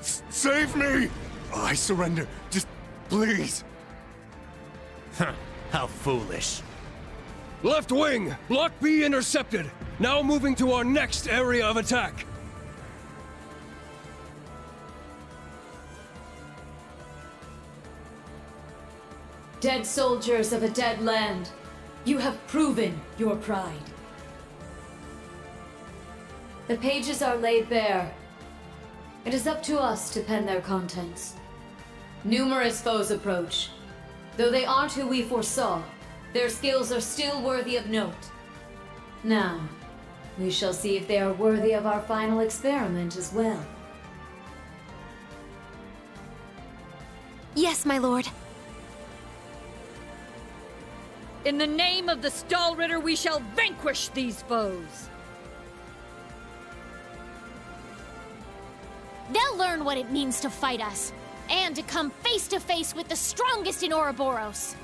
Save me! I surrender. Just please. How foolish. Left wing! Block B intercepted! Now moving to our next area of attack! Dead soldiers of a dead land, you have proven your pride. The pages are laid bare. It is up to us to pen their contents. Numerous foes approach. Though they aren't who we foresaw, their skills are still worthy of note. Now, we shall see if they are worthy of our final experiment as well. Yes, my lord. In the name of the Stahlritter, we shall vanquish these foes! They'll learn what it means to fight us, and to come face to face with the strongest in Ouroboros.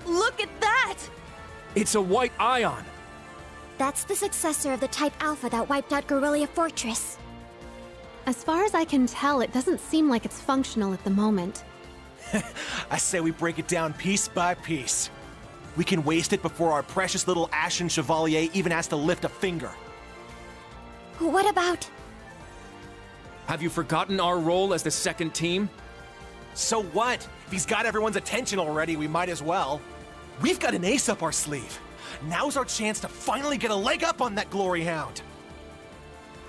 Look at that! It's a white ion! That's the successor of the Type Alpha that wiped out Aurelia Fortress. As far as I can tell, it doesn't seem like it's functional at the moment. I say we break it down piece by piece. We can waste it before our precious little Ashen Chevalier even has to lift a finger. What about... Have you forgotten our role as the second team? So what? If he's got everyone's attention already, we might as well. We've got an ace up our sleeve. Now's our chance to finally get a leg up on that Glory Hound.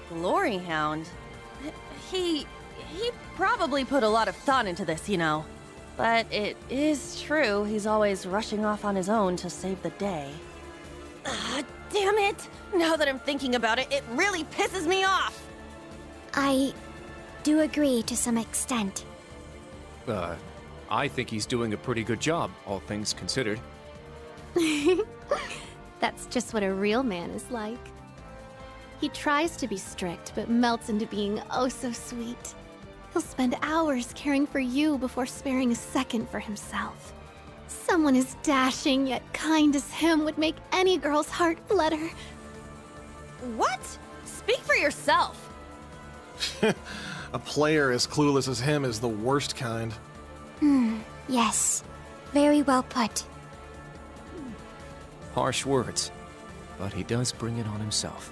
Glory Hound? He probably put a lot of thought into this, you know. But it is true, he's always rushing off on his own to save the day. Damn it! Now that I'm thinking about it, it really pisses me off! I do agree to some extent. I think he's doing a pretty good job, all things considered. That's just what a real man is like. He tries to be strict, but melts into being oh so sweet. He'll spend hours caring for you before sparing a second for himself. Someone as dashing yet kind as him would make any girl's heart flutter. What? Speak for yourself! A player as clueless as him is the worst kind. Yes. Very well put. Harsh words, but he does bring it on himself.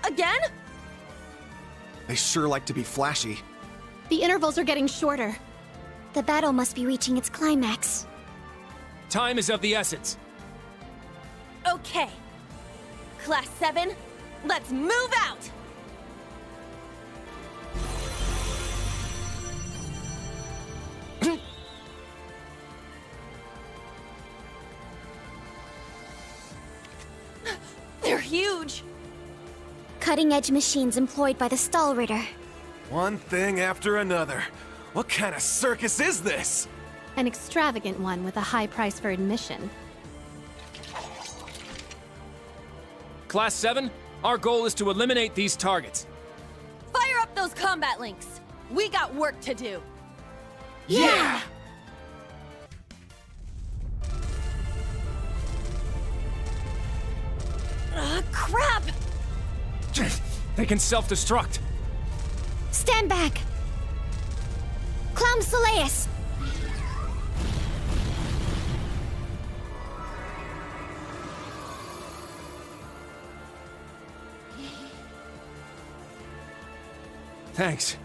Again? They sure like to be flashy. The intervals are getting shorter. The battle must be reaching its climax. Time is of the essence. Okay. Class 7, let's move out! They're huge! Cutting-edge machines employed by the Stahlritter. One thing after another. What kind of circus is this? An extravagant one with a high price for admission. Class 7, our goal is to eliminate these targets. Fire up those combat links! We got work to do! Yeah! Crap! They can self-destruct. Stand back! Clown Soleus! Thanks.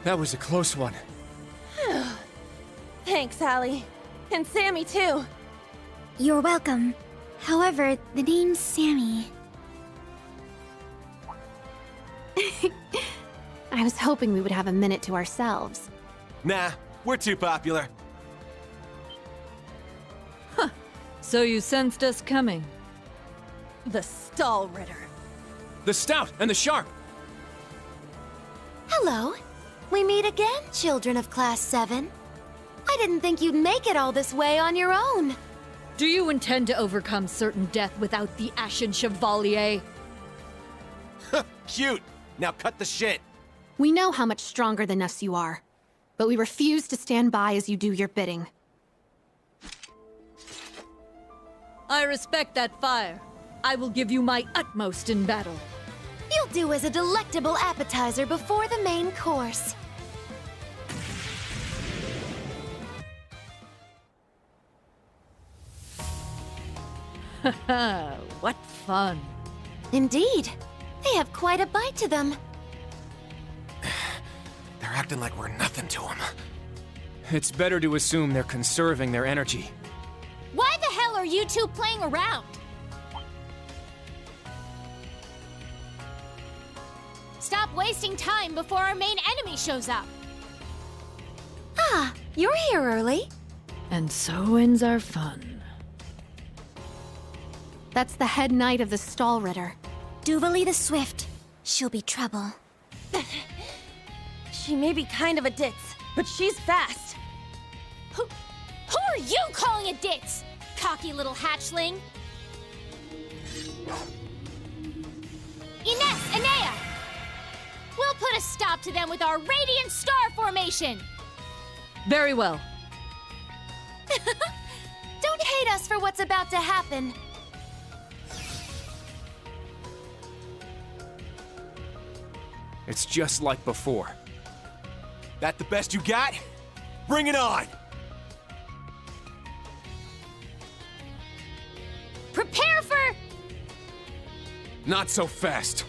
That was a close one. Thanks, Allie. And Sammy, too. You're welcome. However, the name's Sammy. I was hoping we would have a minute to ourselves. Nah, we're too popular. So you sensed us coming? The Stahlritter. The Stout and the Sharp. Hello. We meet again, children of Class 7. I didn't think you'd make it all this way on your own. Do you intend to overcome certain death without the Ashen Chevalier? Cute! Now cut the shit! We know how much stronger than us you are, but we refuse to stand by as you do your bidding. I respect that fire. I will give you my utmost in battle. You'll do as a delectable appetizer before the main course. Haha, what fun. Indeed. They have quite a bite to them. They're acting like we're nothing to them. It's better to assume they're conserving their energy. Why the hell are you two playing around? Stop wasting time before our main enemy shows up. Ah, you're here early. And so ends our fun. That's the head knight of the Stall Ritter. Duvalie the Swift. She'll be trouble. She may be kind of a ditz, but she's fast. Who are you calling a ditz? Cocky little hatchling. Ines, Anea! We'll put a stop to them with our Radiant Star Formation! Very well. Don't hate us for what's about to happen. It's just like before. That the best you got? Bring it on! Prepare for... Not so fast.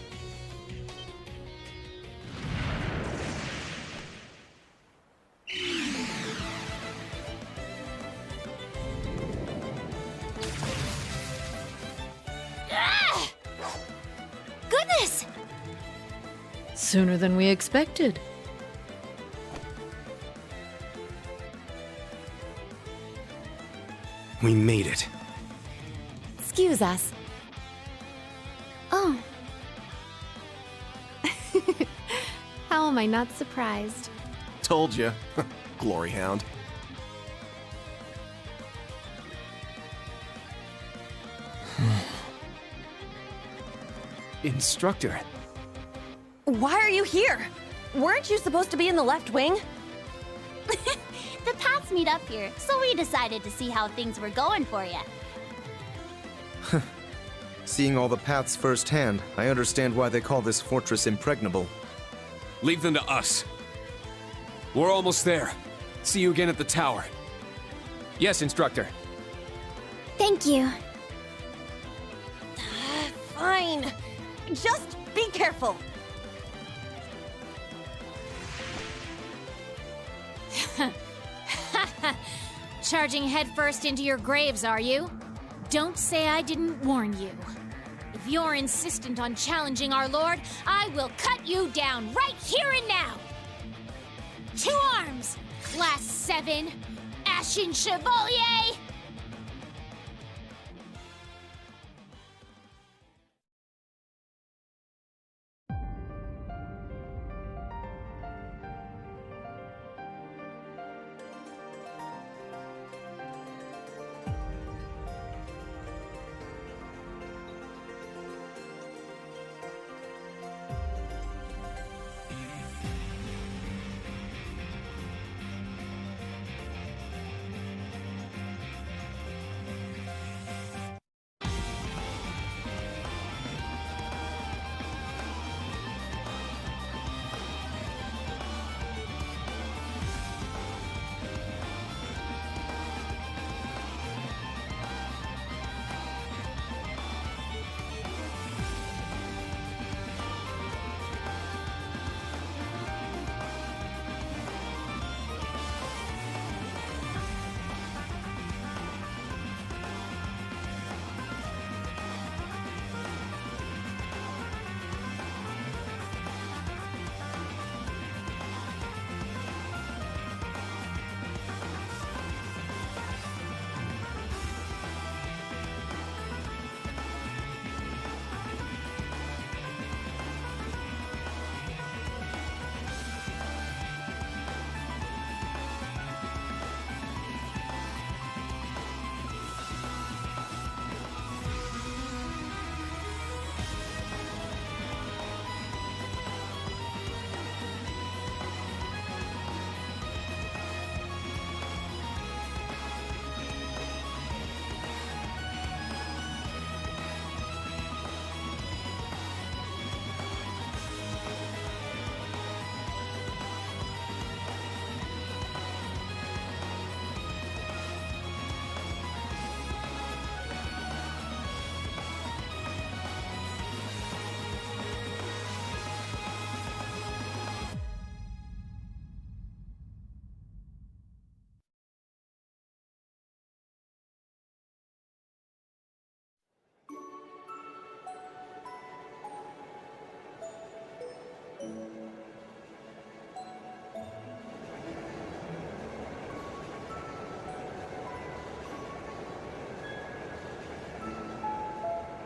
Ah! Goodness! Sooner than we expected. We made it. Excuse us. Oh. How am I not surprised? Told you. Glory Hound. Instructor. Why are you here? Weren't you supposed to be in the left wing? The paths meet up here, so we decided to see how things were going for you. Seeing all the paths firsthand, I understand why they call this fortress impregnable. Leave them to us. We're almost there. See you again at the tower. Yes, Instructor. Thank you. Fine. Just be careful. Charging headfirst into your graves, are you? Don't say I didn't warn you. If you're insistent on challenging our lord, I will cut you down right here and now! To arms, Class 7, Ashen Chevalier!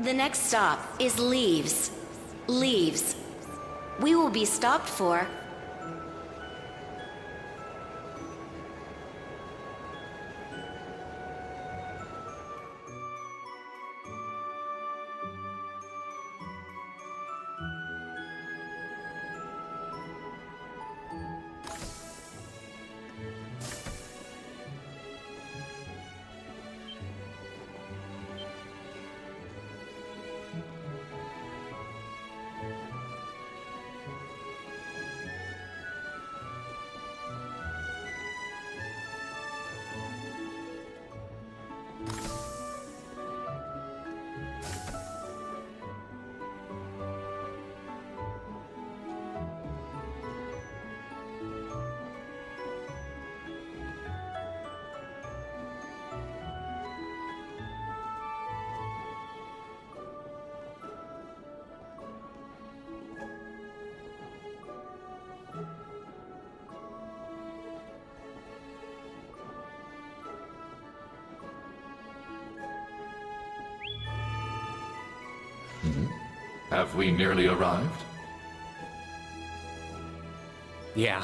The next stop is Leeves. Leeves. We will be stopped for... Have we nearly arrived? Yeah.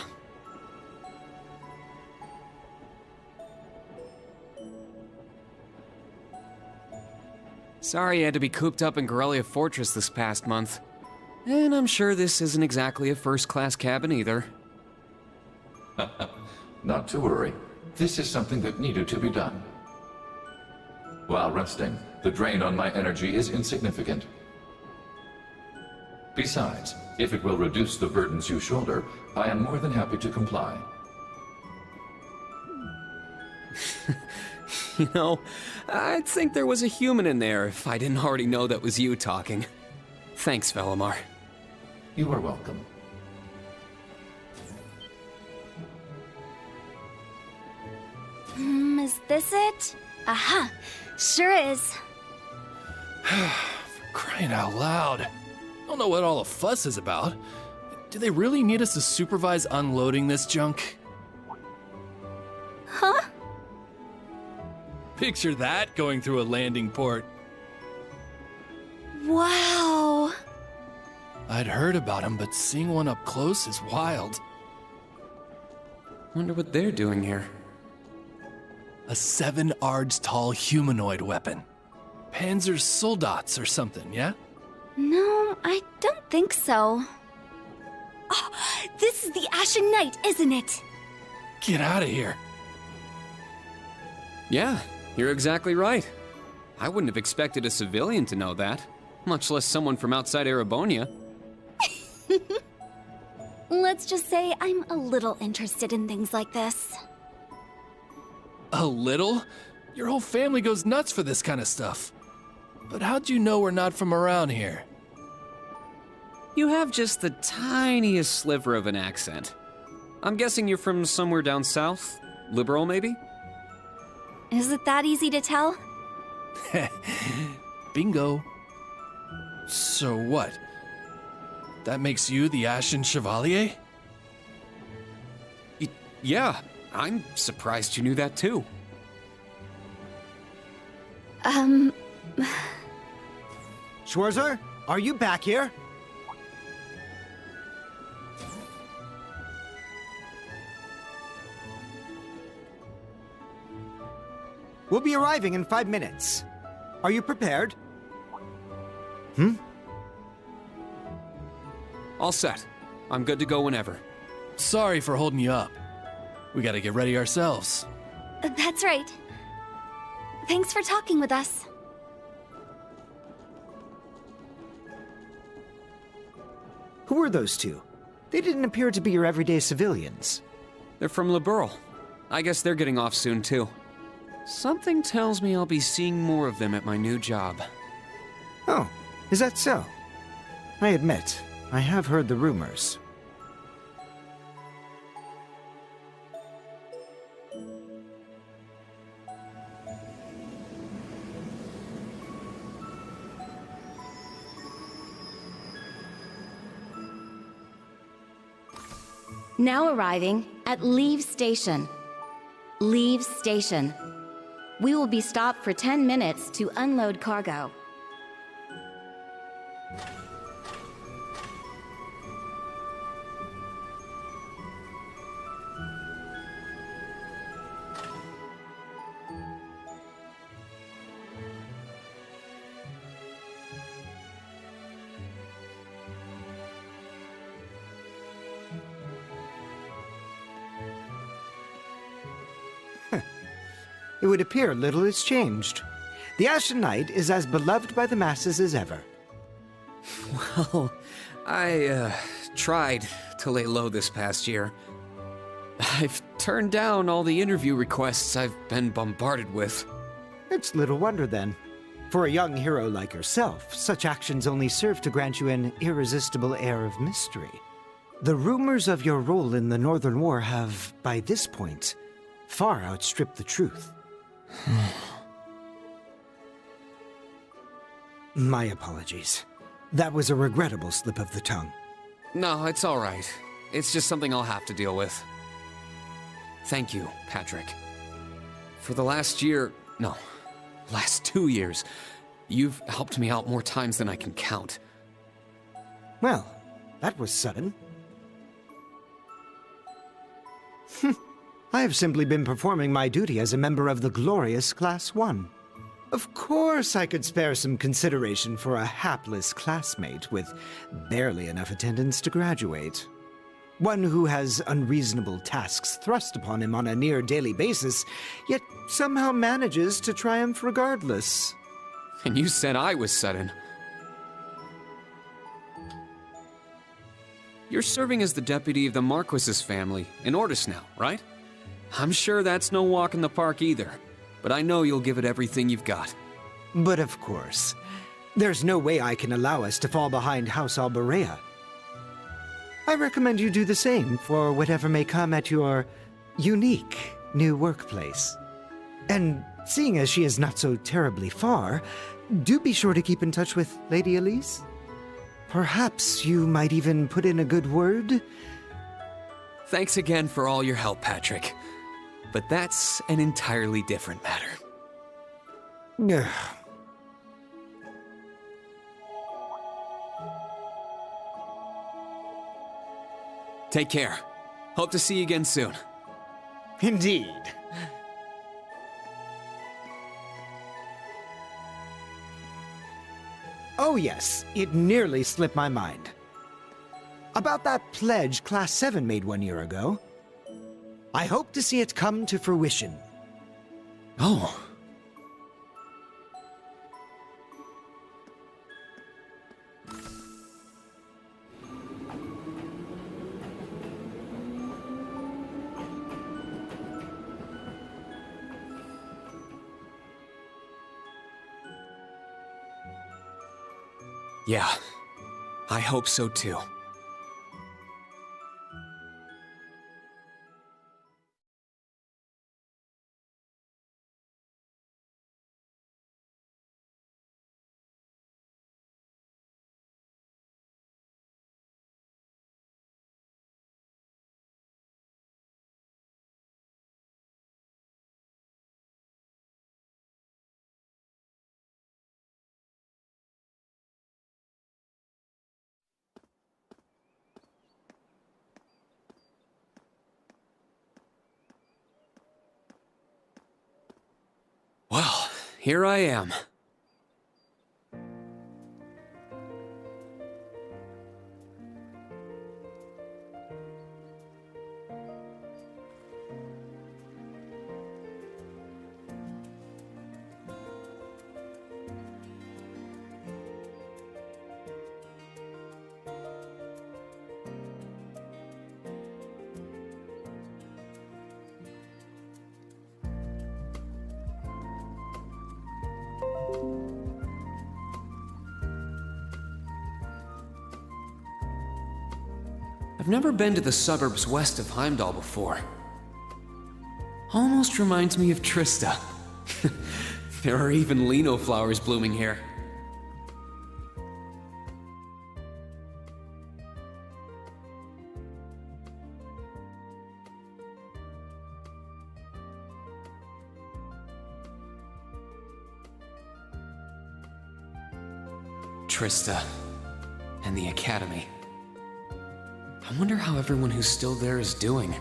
Sorry you had to be cooped up in Aurelia Fortress this past month. And I'm sure this isn't exactly a first-class cabin either. Not to worry. This is something that needed to be done. While resting, the drain on my energy is insignificant. Besides, if it will reduce the burdens you shoulder, I am more than happy to comply. You know, I'd think there was a human in there if I didn't already know that was you talking. Thanks, Velimar. You are welcome. Is this it? Aha! Sure is. Crying out loud. I don't know what all the fuss is about. Do they really need us to supervise unloading this junk? Huh? Picture that going through a landing port. Wow! I'd heard about them, but seeing one up close is wild. Wonder what they're doing here. A 7 ards tall humanoid weapon. Panzersoldats or something, yeah? No, I don't think so. Oh, this is the Ashen Knight, isn't it? Get out of here. Yeah, you're exactly right. I wouldn't have expected a civilian to know that, much less someone from outside Erebonia. Let's just say I'm a little interested in things like this. A little? Your whole family goes nuts for this kind of stuff. But how'd you know we're not from around here? You have just the tiniest sliver of an accent. I'm guessing you're from somewhere down south? Liberal, maybe? Is it that easy to tell? Bingo. So what? That makes you the Ashen Chevalier? Yeah, I'm surprised you knew that too. Schwarzer, are you back here? We'll be arriving in 5 minutes. Are you prepared? All set. I'm good to go whenever. Sorry for holding you up. We gotta get ready ourselves. That's right. Thanks for talking with us. Who are those two? They didn't appear to be your everyday civilians. They're from Liberal. I guess they're getting off soon too. Something tells me I'll be seeing more of them at my new job. Oh, is that so? I admit, I have heard the rumors. Now arriving at Leeves Station. Leeves Station. We will be stopped for 10 minutes to unload cargo. It would appear little has changed. The Ashen Knight is as beloved by the masses as ever. Well, I, tried to lay low this past year. I've turned down all the interview requests I've been bombarded with. It's little wonder then. For a young hero like yourself, such actions only serve to grant you an irresistible air of mystery. The rumors of your role in the Northern War have, by this point, far outstripped the truth. My apologies. That was a regrettable slip of the tongue. No, it's all right. It's just something I'll have to deal with. Thank you, Patrick. For the last 2 years, you've helped me out more times than I can count. Well, that was sudden. I have simply been performing my duty as a member of the glorious Class 1. Of course I could spare some consideration for a hapless classmate with barely enough attendance to graduate. One who has unreasonable tasks thrust upon him on a near-daily basis, yet somehow manages to triumph regardless. And you said I was sudden. You're serving as the deputy of the Marquis's family in Ortis now, right? I'm sure that's no walk in the park either, but I know you'll give it everything you've got. But of course, there's no way I can allow us to fall behind House Aurelia. I recommend you do the same for whatever may come at your unique new workplace. And seeing as she is not so terribly far, do be sure to keep in touch with Lady Elise. Perhaps you might even put in a good word? Thanks again for all your help, Patrick. But that's an entirely different matter. Take care. Hope to see you again soon. Indeed. Oh yes, it nearly slipped my mind. About that pledge Class 7 made 1 year ago. I hope to see it come to fruition. Oh. Yeah, I hope so too. Well, here I am. I've never been to the suburbs west of Heimdall before. Almost reminds me of Trista. There are even lino flowers blooming here. Trista. and the Academy. I wonder how everyone who's still there is doing,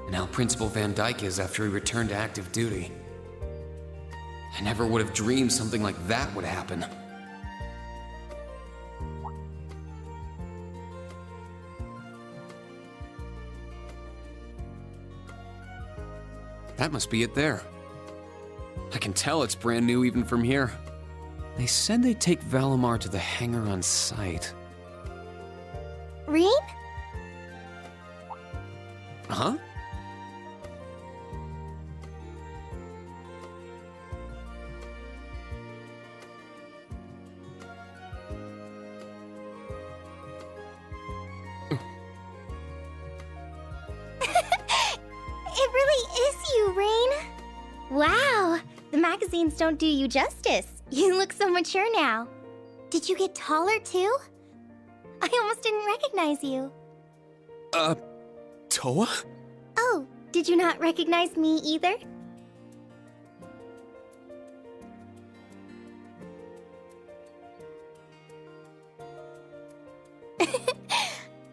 and how Principal Van Dyke is after he returned to active duty. I never would have dreamed something like that would happen. That must be it there. I can tell it's brand new even from here. They said they'd take Valimar to the hangar on site. Rean? Huh? It really is you, Rean. Wow, the magazines don't do you justice. You look so mature now. Did you get taller too? I almost didn't recognize you. Towa? Oh, did you not recognize me either?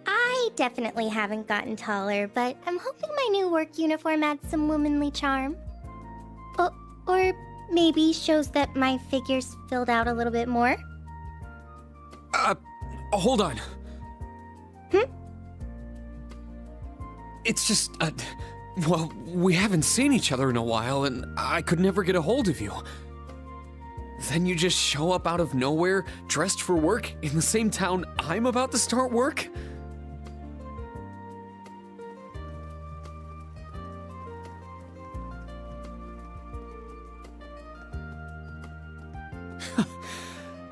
I definitely haven't gotten taller, but I'm hoping my new work uniform adds some womanly charm. Or maybe shows that my figure's filled out a little bit more. Hold on. It's just, well, we haven't seen each other in a while, and I could never get a hold of you. Then you just show up out of nowhere, dressed for work, in the same town I'm about to start work?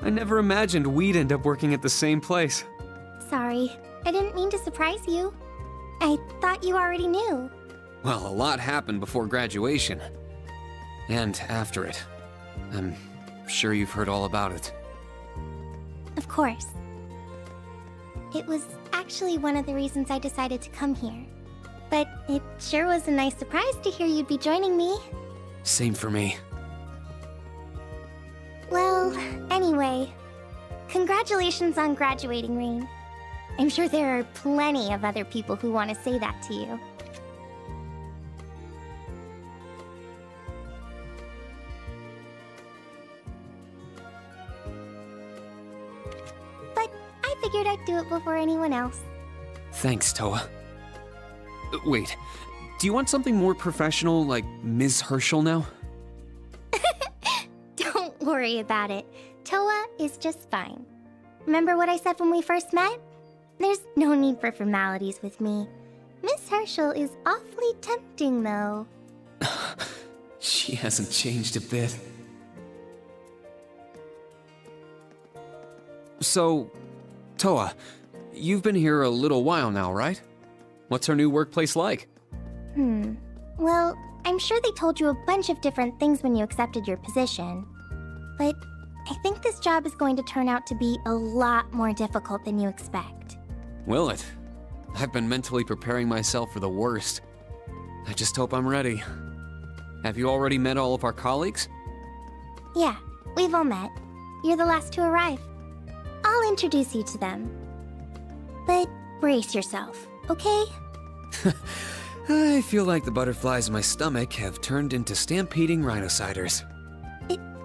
I never imagined we'd end up working at the same place. Sorry, I didn't mean to surprise you. I thought you already knew. Well, a lot happened before graduation. And after it. I'm sure you've heard all about it. Of course. It was actually one of the reasons I decided to come here. But it sure was a nice surprise to hear you'd be joining me. Same for me. Well, anyway, congratulations on graduating, Rean. I'm sure there are plenty of other people who want to say that to you. But I figured I'd do it before anyone else. Thanks, Towa. Wait, do you want something more professional, like Ms. Herschel now? Don't worry about it. Towa is just fine. Remember what I said when we first met? There's no need for formalities with me. Miss Herschel is awfully tempting, though. She hasn't changed a bit. So, Towa, you've been here a little while now, right? What's her new workplace like? Well, I'm sure they told you a bunch of different things when you accepted your position. But I think this job is going to turn out to be a lot more difficult than you expect. Will it? I've been mentally preparing myself for the worst. I just hope I'm ready. Have you already met all of our colleagues? Yeah, we've all met. You're the last to arrive. I'll introduce you to them. But brace yourself, okay? I feel like the butterflies in my stomach have turned into stampeding rhinociders.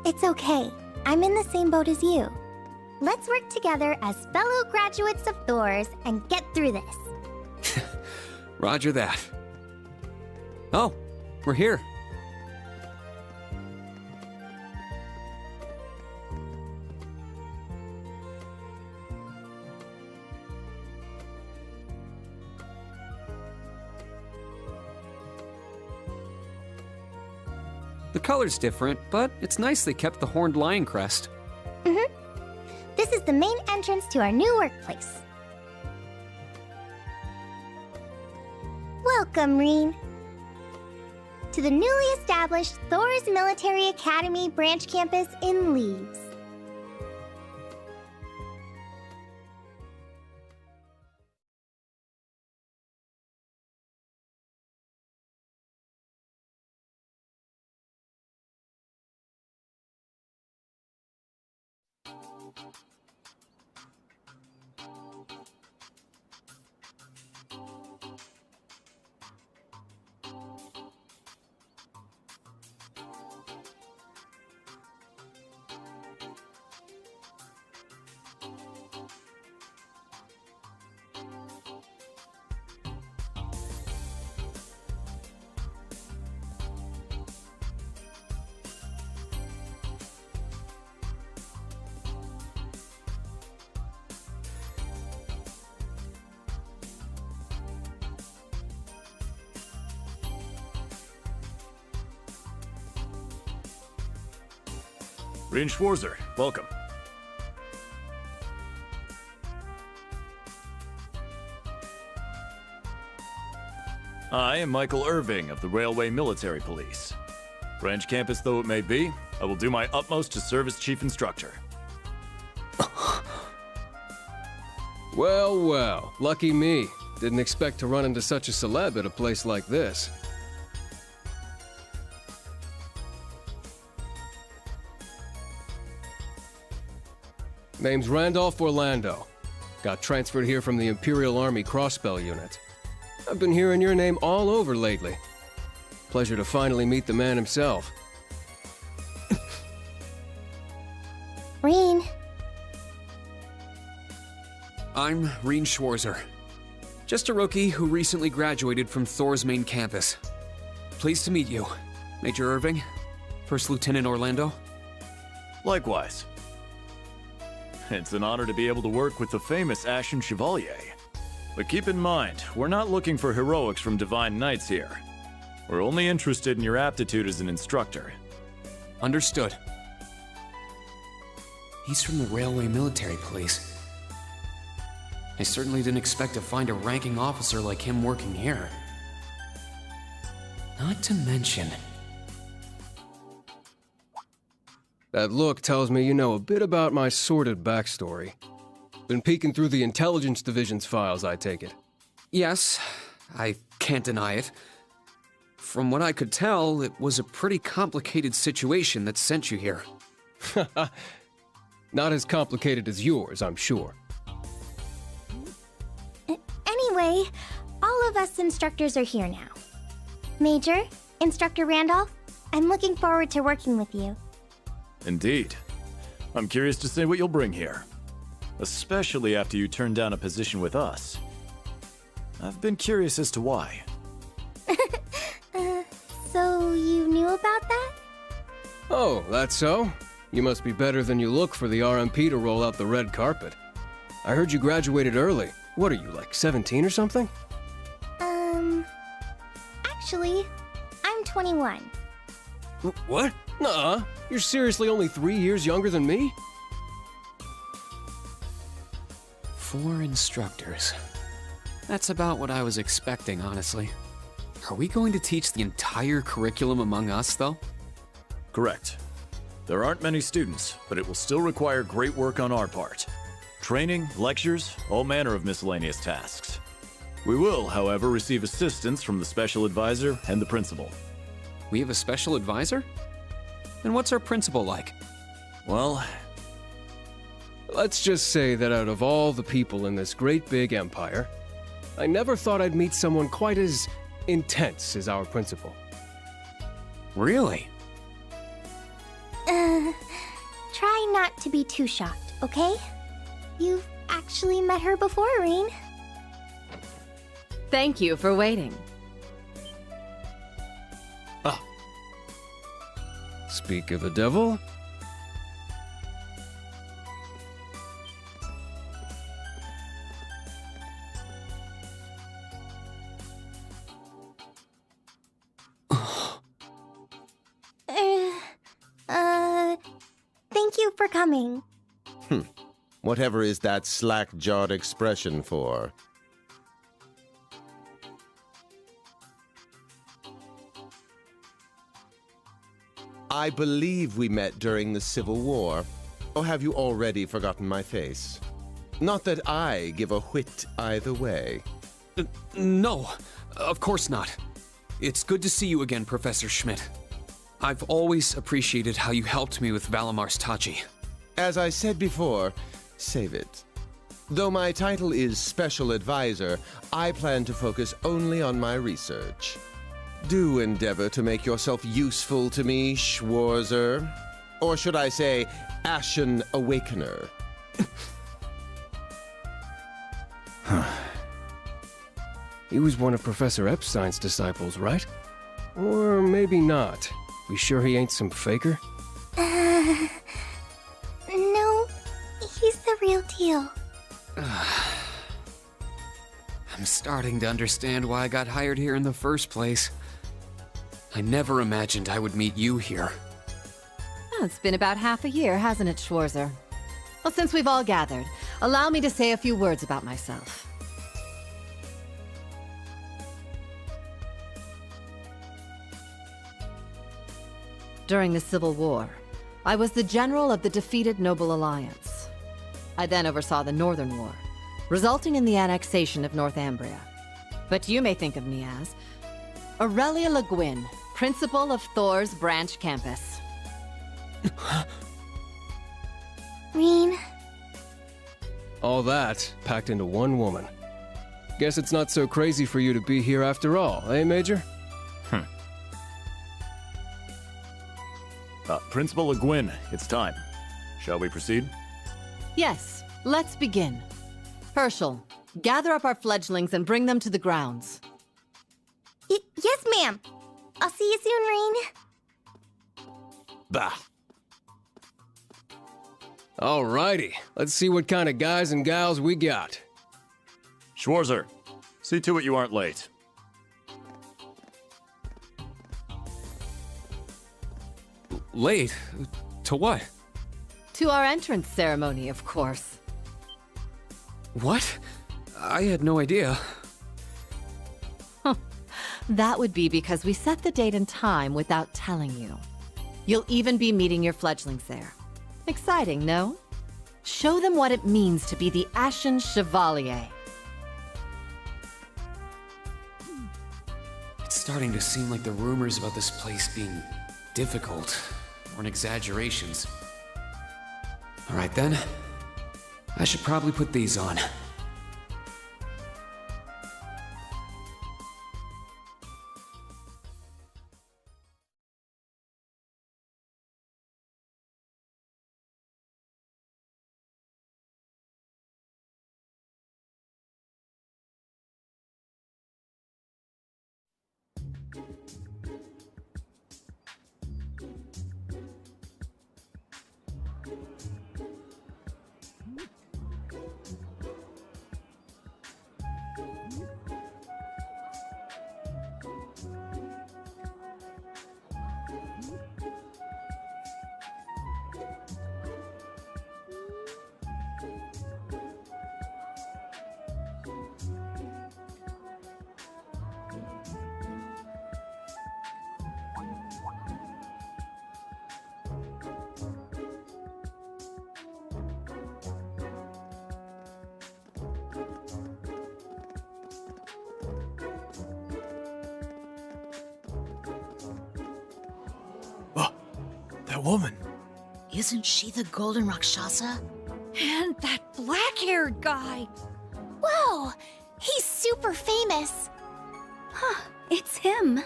It's okay. I'm in the same boat as you. Let's work together as fellow graduates of Thors and get through this. Roger that. Oh, we're here. The color's different, but it's nice they kept the horned lion crest. This is the main entrance to our new workplace. Welcome, Rean, to the newly established Thors Military Academy Branch Campus in Leeves. Rean Schwarzer, welcome. I am Michael Irving of the Railway Military Police. Branch Campus though it may be, I will do my utmost to serve as Chief Instructor. Well, well, lucky me. Didn't expect to run into such a celeb at a place like this. Name's Randolph Orlando. Got transferred here from the Imperial Army Crossbell Unit. I've been hearing your name all over lately. Pleasure to finally meet the man himself. Rean. I'm Rean Schwarzer. Just a rookie who recently graduated from Thors main campus. Pleased to meet you, Major Irving, First Lieutenant Orlando. Likewise. It's an honor to be able to work with the famous Ashen Chevalier. But keep in mind, we're not looking for heroics from Divine Knights here. We're only interested in your aptitude as an instructor. Understood. He's from the Railway Military Police. I certainly didn't expect to find a ranking officer like him working here. Not to mention... That look tells me you know a bit about my sordid backstory. Been peeking through the Intelligence Division's files, I take it. Yes, I can't deny it. From what I could tell, it was a pretty complicated situation that sent you here. Not as complicated as yours, I'm sure. Anyway, all of us instructors are here now. Major, Instructor Randolph, I'm looking forward to working with you. Indeed. I'm curious to see what you'll bring here. Especially after you turn down a position with us. I've been curious as to why. So you knew about that? Oh, that's so? You must be better than you look for the RMP to roll out the red carpet. I heard you graduated early. What are you, like 17 or something? Actually, I'm 21. What? Nuh-uh. You're seriously only 3 years younger than me? 4 instructors. That's about what I was expecting, honestly. Are we going to teach the entire curriculum among us, though? Correct. There aren't many students, but it will still require great work on our part. Training, lectures, all manner of miscellaneous tasks. We will, however, receive assistance from the special advisor and the principal. We have a special advisor? And what's our principal like? Well... Let's just say that out of all the people in this great big empire, I never thought I'd meet someone quite as intense as our principal. Really? Try not to be too shocked, okay? You've actually met her before, Rean. Thank you for waiting. Speak of the devil. Thank you for coming. Whatever is that slack-jawed expression for? I believe we met during the Civil War. Or have you already forgotten my face? Not that I give a whit either way. No, of course not. It's good to see you again, Professor Schmidt. I've always appreciated how you helped me with Valamar's Tachi. As I said before, save it. Though my title is Special Advisor, I plan to focus only on my research. Do endeavor to make yourself useful to me, Schwarzer. Or should I say, Ashen Awakener. He was one of Professor Epstein's disciples, right? Or maybe not. We sure he ain't some faker? No, he's the real deal. I'm starting to understand why I got hired here in the first place. I never imagined I would meet you here. It's been about half a year, hasn't it, Schwarzer? Well, since we've all gathered, allow me to say a few words about myself. During the Civil War, I was the general of the defeated Noble Alliance. I then oversaw the Northern War, resulting in the annexation of North Ambria. But you may think of me as Aurelia Le Guin, principal of Thors Branch Campus. Rean. All that packed into one woman. Guess it's not so crazy for you to be here after all, eh, Major? Principal Le Guin, it's time. Shall we proceed? Yes, let's begin. Herschel, gather up our fledglings and bring them to the grounds. Yes, ma'am. I'll see you soon, Rean. Bah. Alrighty, let's see what kind of guys and gals we got. Schwarzer, see to it you aren't late. Late? To what? To our entrance ceremony, of course. What? I had no idea. That would be because we set the date and time without telling you. You'll even be meeting your fledglings there. Exciting, no? Show them what it means to be the Ashen Chevalier. It's starting to seem like the rumors about this place being difficult weren't exaggerations. All right then, I should probably put these on. That woman. Isn't she the Golden Rakshasa? And that black-haired guy. Whoa! He's super famous. Huh, it's him.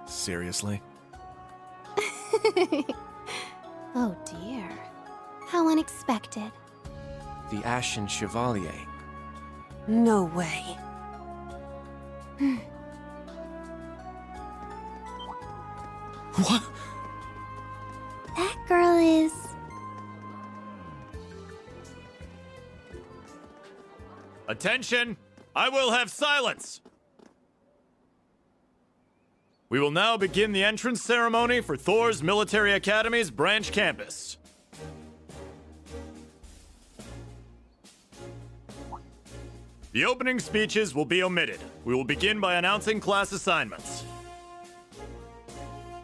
Seriously? Oh dear. How unexpected. The Ashen Chevalier. No way. What? That girl is... Attention! I will have silence! We will now begin the entrance ceremony for Thors Military Academy's Branch Campus. The opening speeches will be omitted. We will begin by announcing class assignments.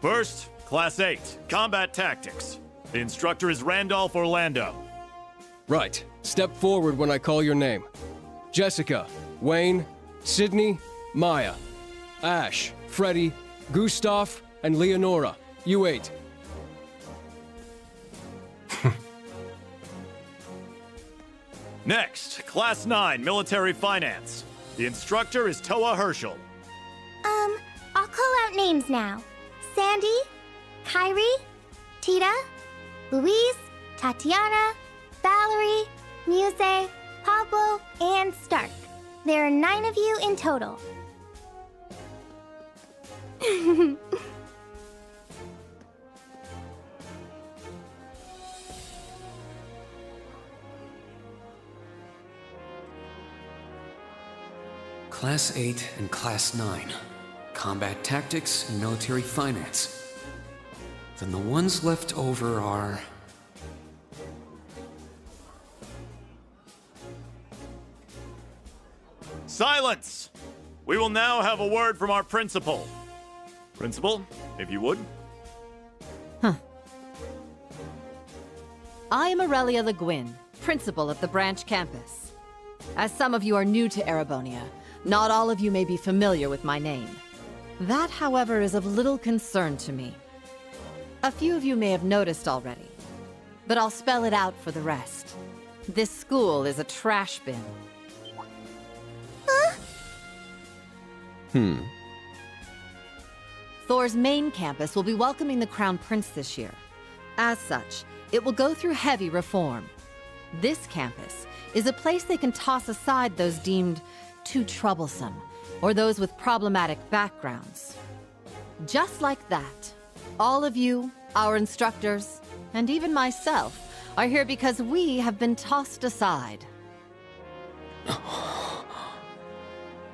First, Class 8, Combat Tactics. The instructor is Randolph Orlando. Right. Step forward when I call your name. Jessica, Wayne, Sydney, Maya, Ash, Freddie, Gustav, and Leonora. You 8. Next, Class 9, Military Finance. The instructor is Towa Herschel. I'll call out names now. Sandy, Kyrie, Tita, Louise, Tatiana, Valerie, Muse, Pablo, and Stark. There are 9 of you in total. Class 8 and Class 9. Combat Tactics and Military Finance. Then the ones left over are... Silence! We will now have a word from our principal. Principal, if you would. I am Aurelia Le Guin, principal of the branch campus. As some of you are new to Erebonia, not all of you may be familiar with my name. That, however, is of little concern to me. A few of you may have noticed already, but I'll spell it out for the rest. This school is a trash bin. Thors' main campus will be welcoming the Crown Prince this year. As such, it will go through heavy reform. This campus is a place they can toss aside those deemed too troublesome, or those with problematic backgrounds. Just like that, all of you, our instructors, and even myself, are here because we have been tossed aside.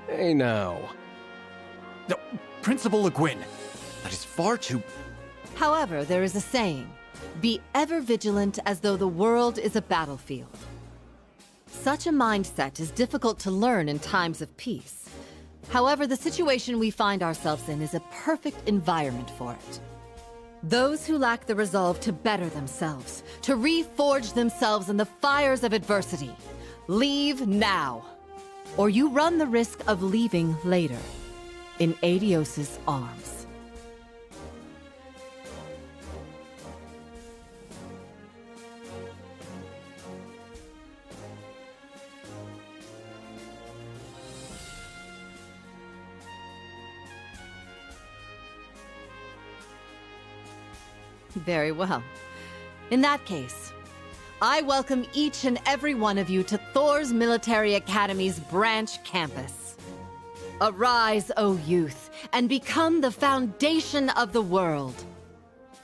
Hey now. No, Principal Le Guin, that is far too... However, there is a saying, be ever vigilant as though the world is a battlefield. Such a mindset is difficult to learn in times of peace. However, the situation we find ourselves in is a perfect environment for it. Those who lack the resolve to better themselves, to reforge themselves in the fires of adversity, leave now. Or you run the risk of leaving later, in Adios's arms. Very well. In that case, I welcome each and every one of you to Thors Military Academy's branch campus. Arise, O youth, and become the foundation of the world.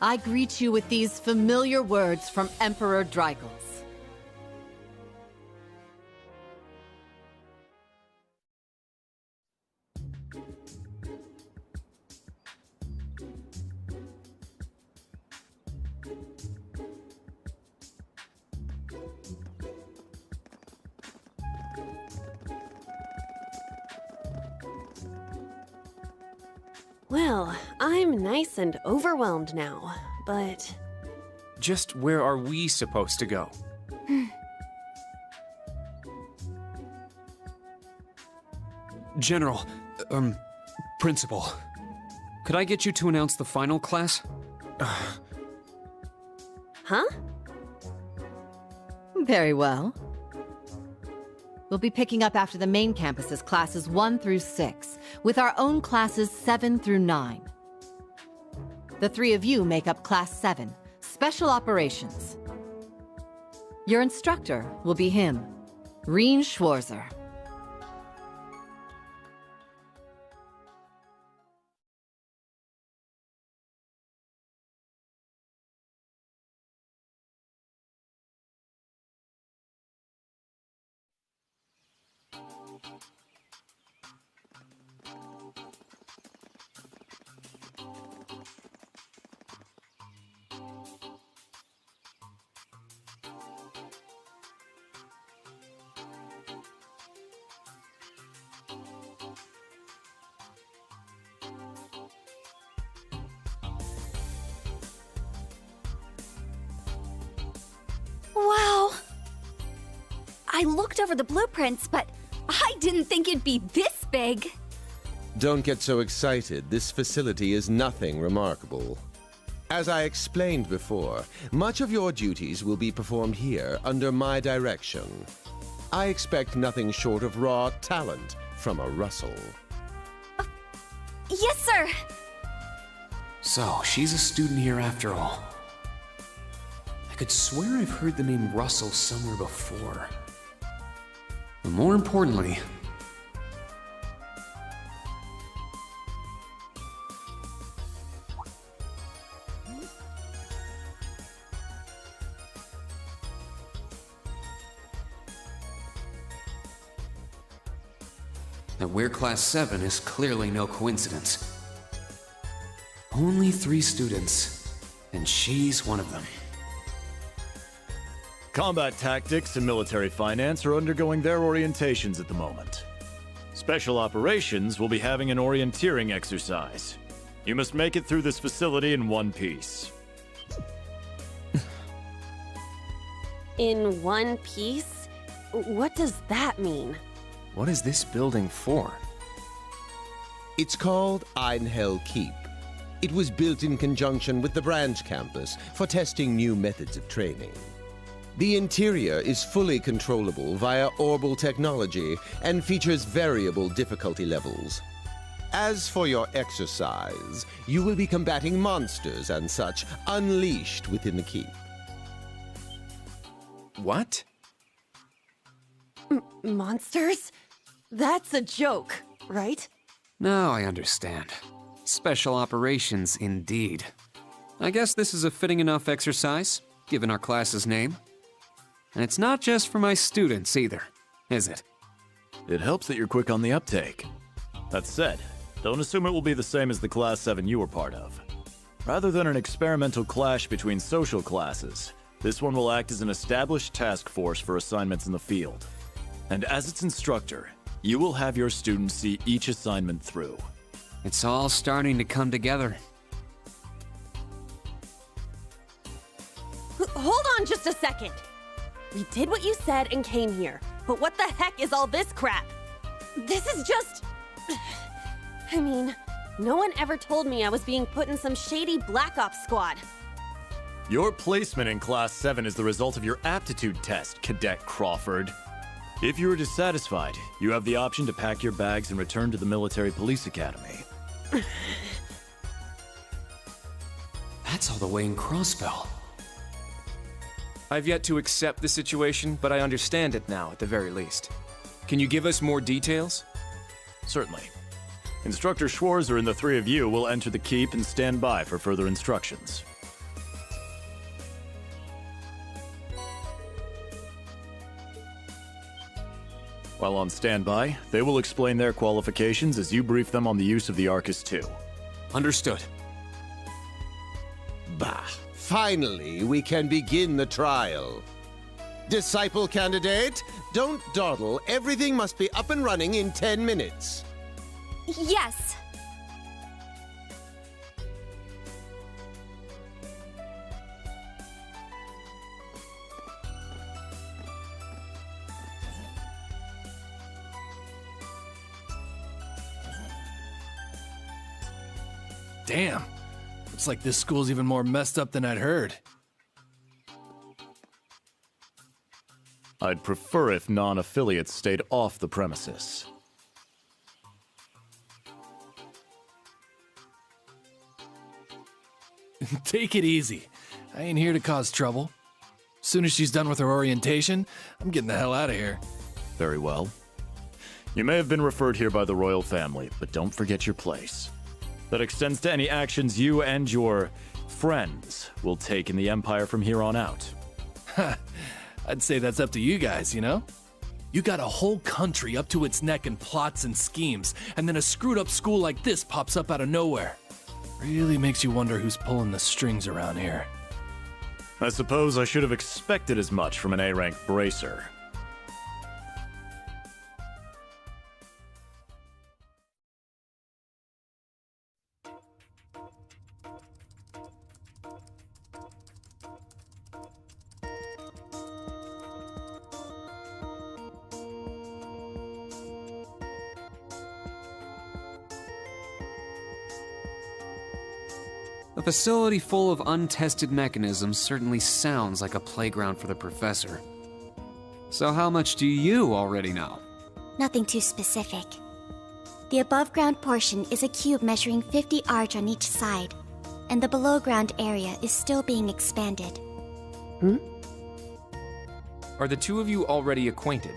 I greet you with these familiar words from Emperor Dreigels. Well, I'm nice and overwhelmed now, but... Just where are we supposed to go? General, Principal, could I get you to announce the final class? Huh? Very well. We'll be picking up after the main campus's classes 1 through 6, with our own classes 7 through 9. The 3 of you make up Class 7, Special Operations. Your instructor will be him, Rean Schwarzer. Wow! I looked over the blueprints, but I didn't think it'd be this big. Don't get so excited. This facility is nothing remarkable. As I explained before, much of your duties will be performed here under my direction. I expect nothing short of raw talent from a Russell. Yes, sir! So, she's a student here after all. I could swear I've heard the name Russell somewhere before. But more importantly... that we're Class 7 is clearly no coincidence. Only 3 students, And she's one of them. Combat tactics and military finance are undergoing their orientations at the moment. Special operations will be having an orienteering exercise. You must make it through this facility in one piece. In one piece? What does that mean? What is this building for? It's called Einhell Keep. It was built in conjunction with the Branch Campus for testing new methods of training. The interior is fully controllable via orbal technology and features variable difficulty levels. As for your exercise, you will be combating monsters and such unleashed within the keep. What? Monsters? That's a joke, right? Now I understand. Special operations, indeed. I guess this is a fitting enough exercise, given our class's name. And it's not just for my students either, is it? It helps that you're quick on the uptake. That said, don't assume it will be the same as the Class 7 you were part of. Rather than an experimental clash between social classes, this one will act as an established task force for assignments in the field. And as its instructor, you will have your students see each assignment through. It's all starting to come together. Hold on just a second! We did what you said and came here, but what the heck is all this crap? This is just... I mean, no one ever told me I was being put in some shady Black Ops squad. Your placement in Class 7 is the result of your aptitude test, Cadet Crawford. If you are dissatisfied, you have the option to pack your bags and return to the Military Police Academy. That's all the way in Crossbell. I've yet to accept the situation, but I understand it now, at the very least. Can you give us more details? Certainly. Instructor Schwarzer and the three of you will enter the keep and stand by for further instructions. While on standby, they will explain their qualifications as you brief them on the use of the Arcus II. Understood. Bah, finally we can begin the trial. Disciple candidate, don't dawdle. Everything must be up and running in 10 minutes. Yes. Damn. Looks like this school's even more messed up than I'd heard. I'd prefer if non-affiliates stayed off the premises. Take it easy. I ain't here to cause trouble. As soon as she's done with her orientation, I'm getting the hell out of here. Very well. You may have been referred here by the royal family, but don't forget your place. That extends to any actions you and your friends will take in the Empire from here on out. Ha! I'd say that's up to you guys, you know? You got a whole country up to its neck in plots and schemes, and then a screwed up school like this pops up out of nowhere. Really makes you wonder who's pulling the strings around here. I suppose I should have expected as much from an A-rank bracer. A facility full of untested mechanisms certainly sounds like a playground for the professor. So how much do you already know? Nothing too specific. The above-ground portion is a cube measuring 50 arch on each side, and the below-ground area is still being expanded. Are the two of you already acquainted?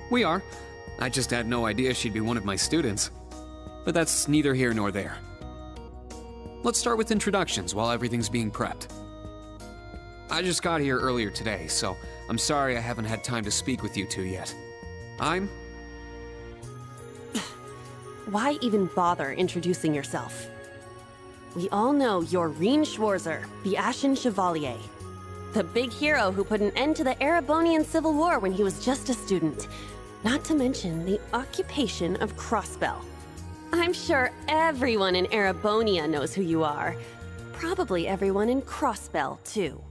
We are. I just had no idea she'd be one of my students. But that's neither here nor there. Let's start with introductions while everything's being prepped. I just got here earlier today, so I'm sorry I haven't had time to speak with you two yet. I'm... Why even bother introducing yourself? we all know you're Rean Schwarzer, the Ashen Chevalier. The big hero who put an end to the Erebonian Civil War when he was just a student. Not to mention the occupation of Crossbell. I'm sure everyone in Erebonia knows who you are. Probably everyone in Crossbell, too.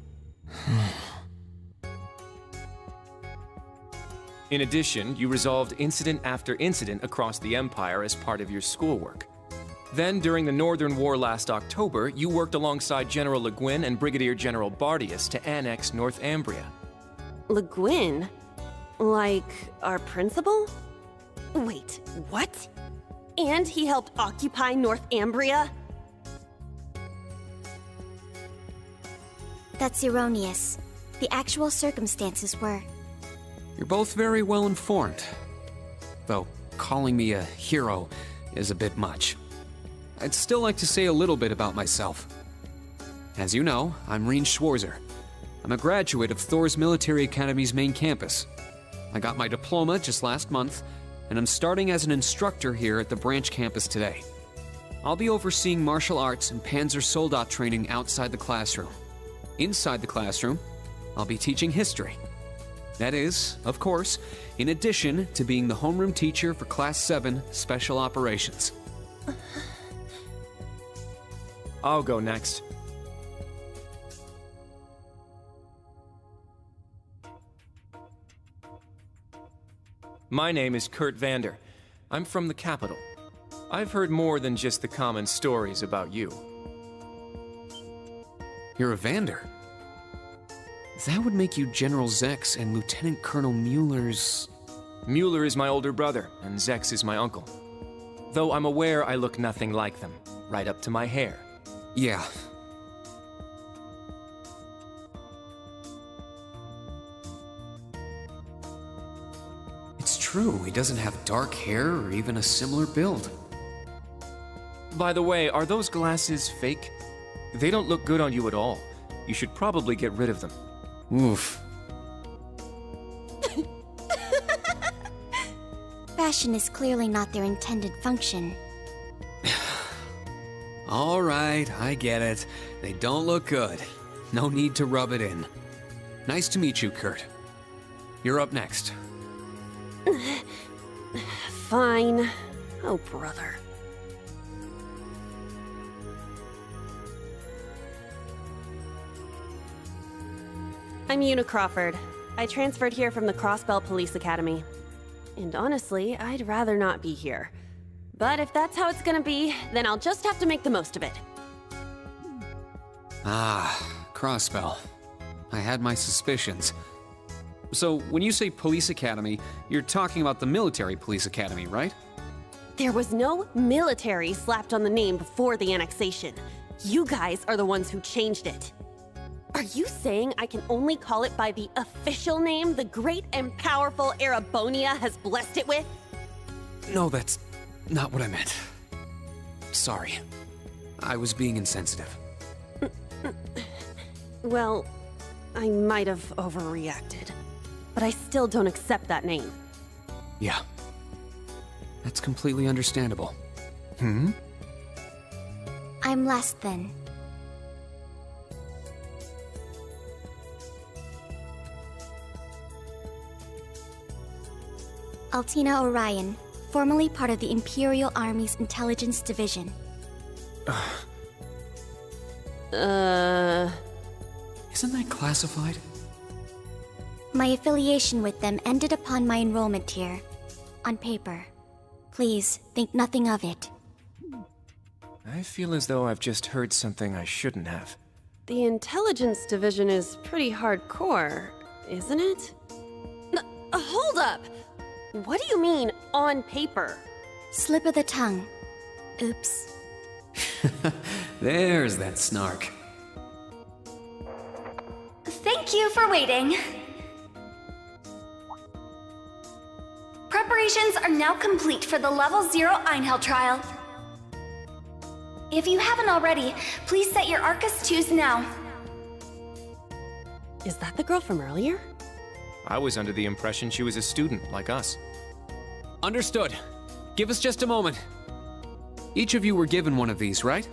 In addition, you resolved incident after incident across the Empire as part of your schoolwork. Then, during the Northern War last October, you worked alongside General Le Guin and Brigadier General Bardius to annex North Ambria. Le Guin? Like, our principal? Wait, what? And he helped occupy North Ambria? That's erroneous. The actual circumstances were... You're both very well informed. Though calling me a hero is a bit much. I'd still like to say a little bit about myself. As you know, I'm Rean Schwarzer. I'm a graduate of Thors Military Academy's main campus. I got my diploma just last month, and I'm starting as an instructor here at the branch campus today. I'll be overseeing martial arts and Panzer Soldat training outside the classroom. Inside the classroom, I'll be teaching history. That is, of course, in addition to being the homeroom teacher for Class 7 Special Operations. I'll go next. My name is Kurt Vander. I'm from the capital. I've heard more than just the common stories about you. You're a Vander? That would make you General Zex and Lieutenant Colonel Mueller's... Mueller is my older brother, and Zex is my uncle. Though I'm aware I look nothing like them, right up to my hair. Yeah. It's true, he doesn't have dark hair or even a similar build. By the way, are those glasses fake? They don't look good on you at all. You should probably get rid of them. Oof. Fashion is clearly not their intended function. All right, I get it. They don't look good. No need to rub it in. Nice to meet you, Kurt. You're up next. Fine. Oh, brother. I'm Una Crawford. I transferred here from the Crossbell Police Academy. And honestly, I'd rather not be here. But if that's how it's gonna be, then I'll just have to make the most of it. Ah, Crossbell. I had my suspicions. So, when you say police academy, you're talking about the military police academy, right? There was no military slapped on the name before the annexation. You guys are the ones who changed it. Are you saying I can only call it by the official name the great and powerful Erebonia has blessed it with? No, that's not what I meant. Sorry. I was being insensitive. Well, I might have overreacted. But I still don't accept that name. Yeah. That's completely understandable. I'm last then. Altina Orion, formerly part of the Imperial Army's Intelligence Division. Isn't that classified? My affiliation with them ended upon my enrollment here. On paper. Please, think nothing of it. I feel as though I've just heard something I shouldn't have. The Intelligence Division is pretty hardcore, isn't it? Hold up! What do you mean, on paper? Slip of the tongue. Oops. There's that snark. Thank you for waiting. Preparations are now complete for the Level 0 Einhell trial. If you haven't already, please set your Arcus 2s now. Is that the girl from earlier? I was under the impression she was a student, like us. Understood. Give us just a moment. Each of you were given one of these, right?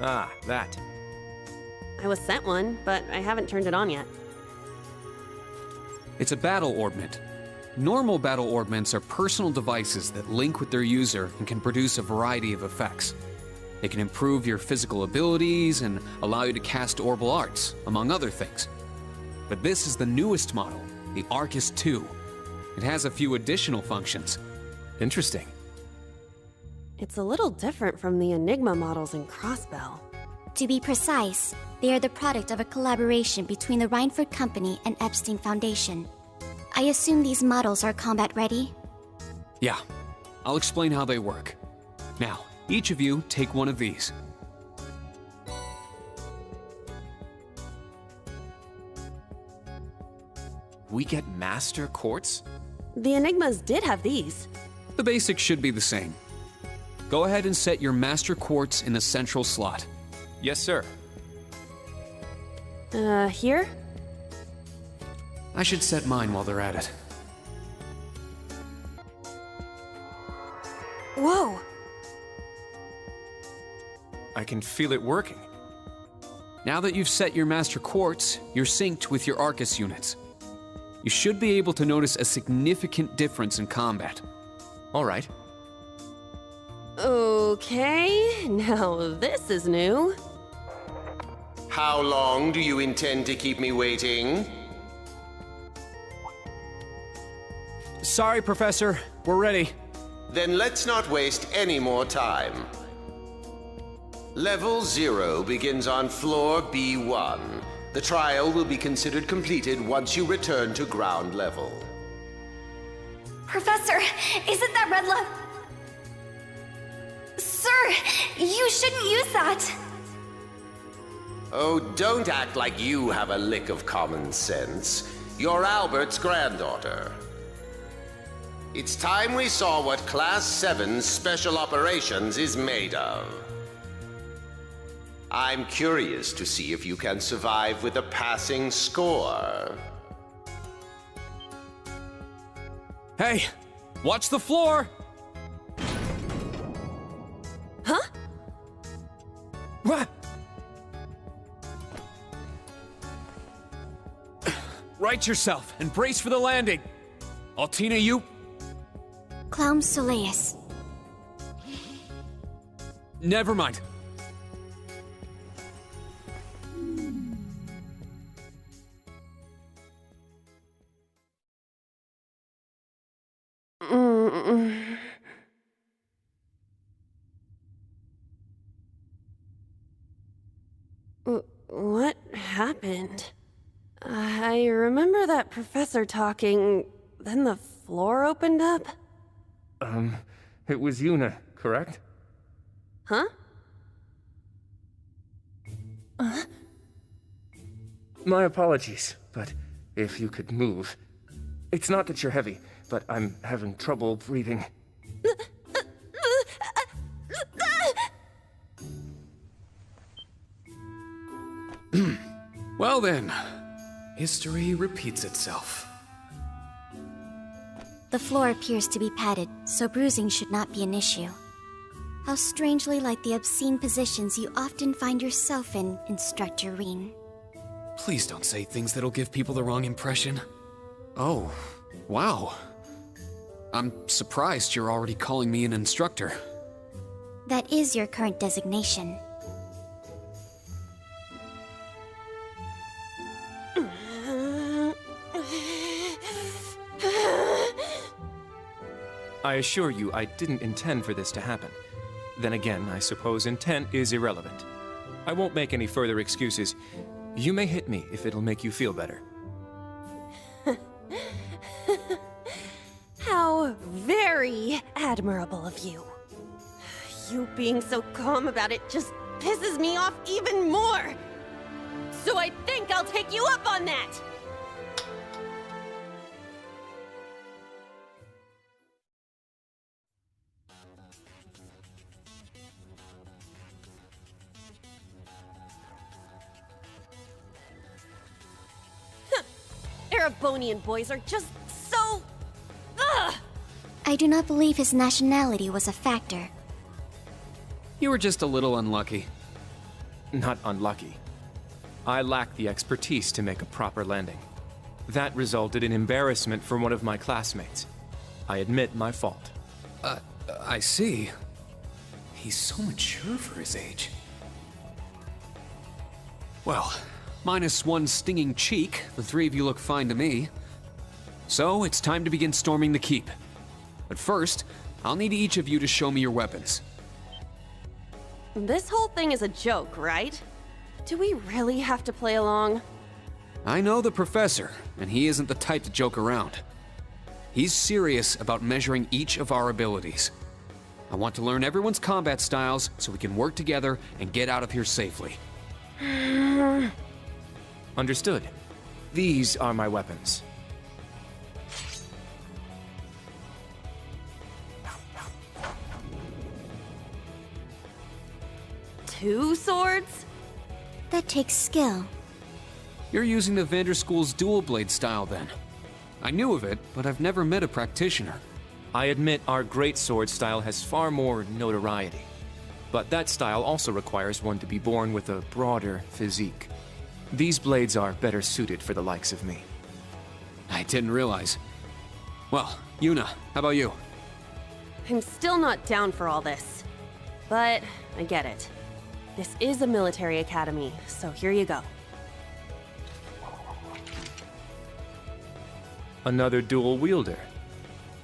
Ah, that. I was sent one, but I haven't turned it on yet. It's a battle orbment. Normal battle orbments are personal devices that link with their user and can produce a variety of effects. They can improve your physical abilities and allow you to cast orbal arts, among other things. But this is the newest model, the Arcus II. It has a few additional functions. Interesting. It's a little different from the Enigma models in Crossbell. To be precise, they are the product of a collaboration between the Reinford Company and Epstein Foundation. I assume these models are combat ready? Yeah, I'll explain how they work. Now, each of you take one of these. We get Master Quartz? The Enigmas did have these. The basics should be the same. Go ahead and set your Master Quartz in the central slot. Yes, sir. Here? I should set mine while they're at it. Whoa! I can feel it working. Now that you've set your Master Quartz, you're synced with your Arcus units. You should be able to notice a significant difference in combat. All right. Okay, now this is new. How long do you intend to keep me waiting? Sorry, Professor. We're ready. Then let's not waste any more time. Level 0 begins on floor B1. The trial will be considered completed once you return to ground level. Professor, is it that red love? Sir, you shouldn't use that. Oh, don't act like you have a lick of common sense. You're Albert's granddaughter. It's time we saw what Class 7 Special Operations is made of. I'm curious to see if you can survive with a passing score. Hey, watch the floor! Huh? What? Right yourself and brace for the landing. Altina, you... Clown Soleus. Never mind. What happened? I remember that professor talking, then the floor opened up? It was Yuna, correct? Huh? My apologies, but if you could move. It's not that you're heavy, but I'm having trouble breathing. Well then, history repeats itself. The floor appears to be padded, so bruising should not be an issue. How strangely like the obscene positions you often find yourself in, Instructor Rean. Please don't say things that'll give people the wrong impression. Oh, wow. I'm surprised you're already calling me an instructor. That is your current designation. I assure you, I didn't intend for this to happen. Then again, I suppose intent is irrelevant. I won't make any further excuses. You may hit me if it'll make you feel better. How very admirable of you. You being so calm about it just pisses me off even more. So I think I'll take you up on that. Erebonian boys are just so... Ugh! I do not believe his nationality was a factor. You were just a little unlucky. not unlucky. I lacked the expertise to make a proper landing. That resulted in embarrassment for one of my classmates. I admit my fault. I see. He's so mature for his age. Well, minus one stinging cheek, the three of you look fine to me. So, it's time to begin storming the keep. But first, I'll need each of you to show me your weapons. This whole thing is a joke, right? Do we really have to play along? I know the professor, and he isn't the type to joke around. He's serious about measuring each of our abilities. I want to learn everyone's combat styles so we can work together and get out of here safely. Understood. These are my weapons. Two swords? That takes skill. You're using the Vanderschool's dual blade style then. I knew of it, but I've never met a practitioner. I admit our great sword style has far more notoriety. But that style also requires one to be born with a broader physique. These blades are better suited for the likes of me. I didn't realize. Well, Yuna, how about you? I'm still not down for all this. But I get it. This is a military academy, so here you go. Another dual wielder.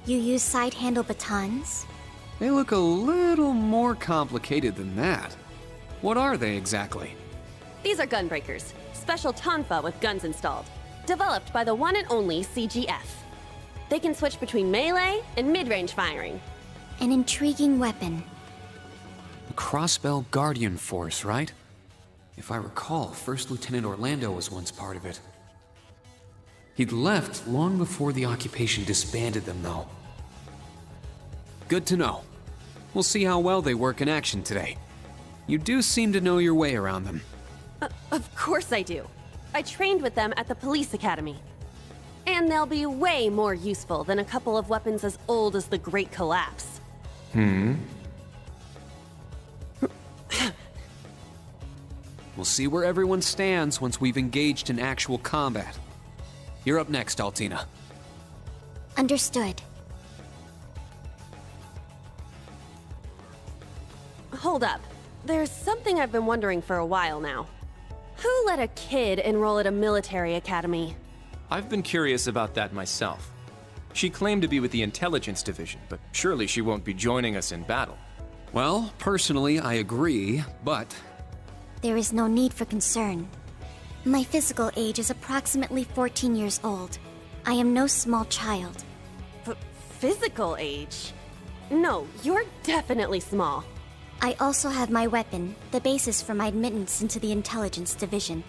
You use side-handle batons? They look a little more complicated than that. What are they exactly? These are gunbreakers, special tonfa with guns installed, developed by the one and only CGF. They can switch between melee and mid-range firing. An intriguing weapon. The Crossbell Guardian Force, right? If I recall, First Lieutenant Orlando was once part of it. He'd left long before the occupation disbanded them, though. Good to know. We'll see how well they work in action today. You do seem to know your way around them. Of course I do. I trained with them at the police academy. And they'll be way more useful than a couple of weapons as old as the Great Collapse. We'll see where everyone stands once we've engaged in actual combat. You're up next, Altina. Understood. Hold up. There's something I've been wondering for a while now. Who let a kid enroll at a military academy? I've been curious about that myself. She claimed to be with the intelligence division, but surely she won't be joining us in battle. Well, personally, I agree, but... There is no need for concern. My physical age is approximately 14 years old. I am no small child. Physical age? No, you're definitely small. I also have my weapon, the basis for my admittance into the intelligence division.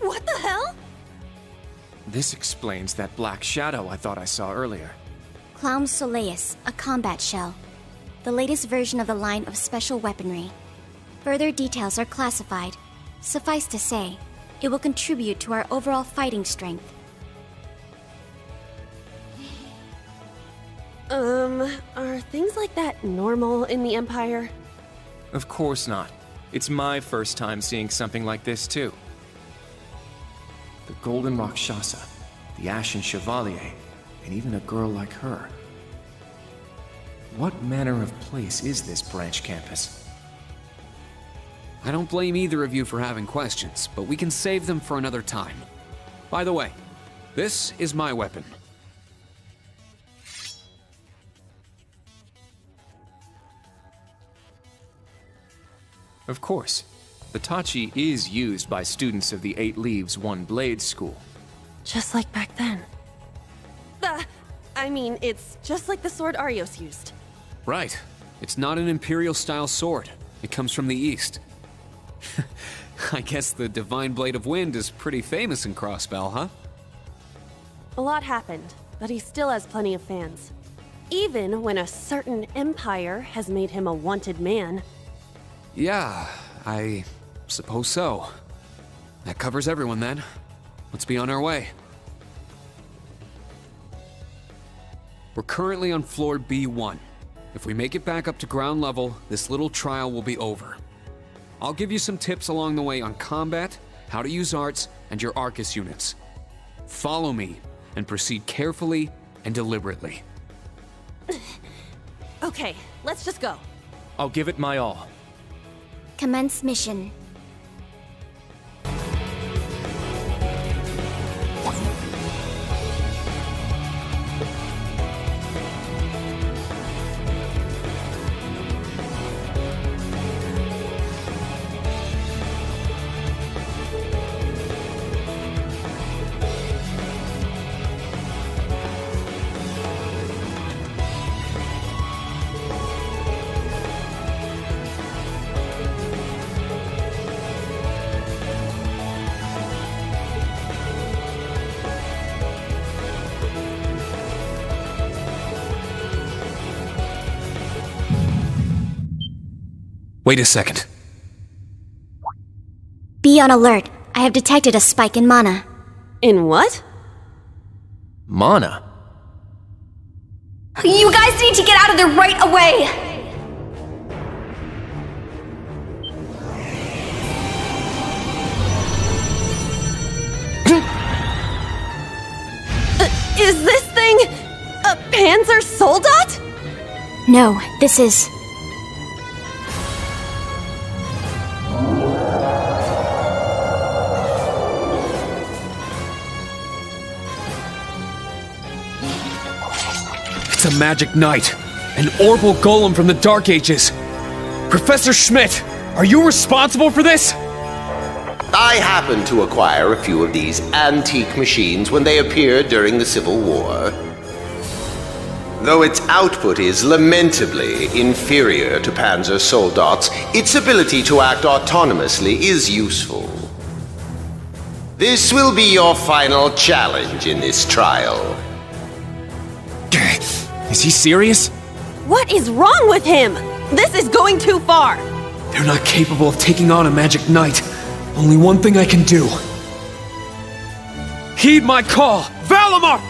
What the hell? This explains that black shadow I thought I saw earlier. Clown Soleus, a combat shell. The latest version of the line of special weaponry. Further details are classified. Suffice to say, it will contribute to our overall fighting strength. Are things like that normal in the Empire? Of course not. It's my first time seeing something like this, too. The Golden Rakshasa, the Ashen Chevalier, and even a girl like her. What manner of place is this branch campus? I don't blame either of you for having questions, but we can save them for another time. By the way, this is my weapon. Of course. The Tachi is used by students of the 8 Leaves, 1 Blade school. Just like back then. I mean, it's just like the sword Arios used. Right. It's not an Imperial-style sword. It comes from the East. I guess the Divine Blade of Wind is pretty famous in Crossbell, huh? A lot happened, but he still has plenty of fans. Even when a certain empire has made him a wanted man. Yeah, I suppose so. That covers everyone then. Let's be on our way. We're currently on floor B1. If we make it back up to ground level, this little trial will be over. I'll give you some tips along the way on combat, how to use arts, and your Arcus units. Follow me, and proceed carefully and deliberately. Okay, let's just go. I'll give it my all. Commence mission. Wait a second. Be on alert. I have detected a spike in mana. In what? Mana? You guys need to get out of there right away! Is this thing a Panzer Soldat? No, this is... It's a magic knight, an orbal golem from the Dark Ages. Professor Schmidt, are you responsible for this? I happened to acquire a few of these antique machines when they appeared during the Civil War. Though its output is lamentably inferior to Panzer Soldat's, its ability to act autonomously is useful. This will be your final challenge in this trial. Is he serious? What is wrong with him? This is going too far! They're not capable of taking on a magic knight. Only one thing I can do. Heed my call! Valimar!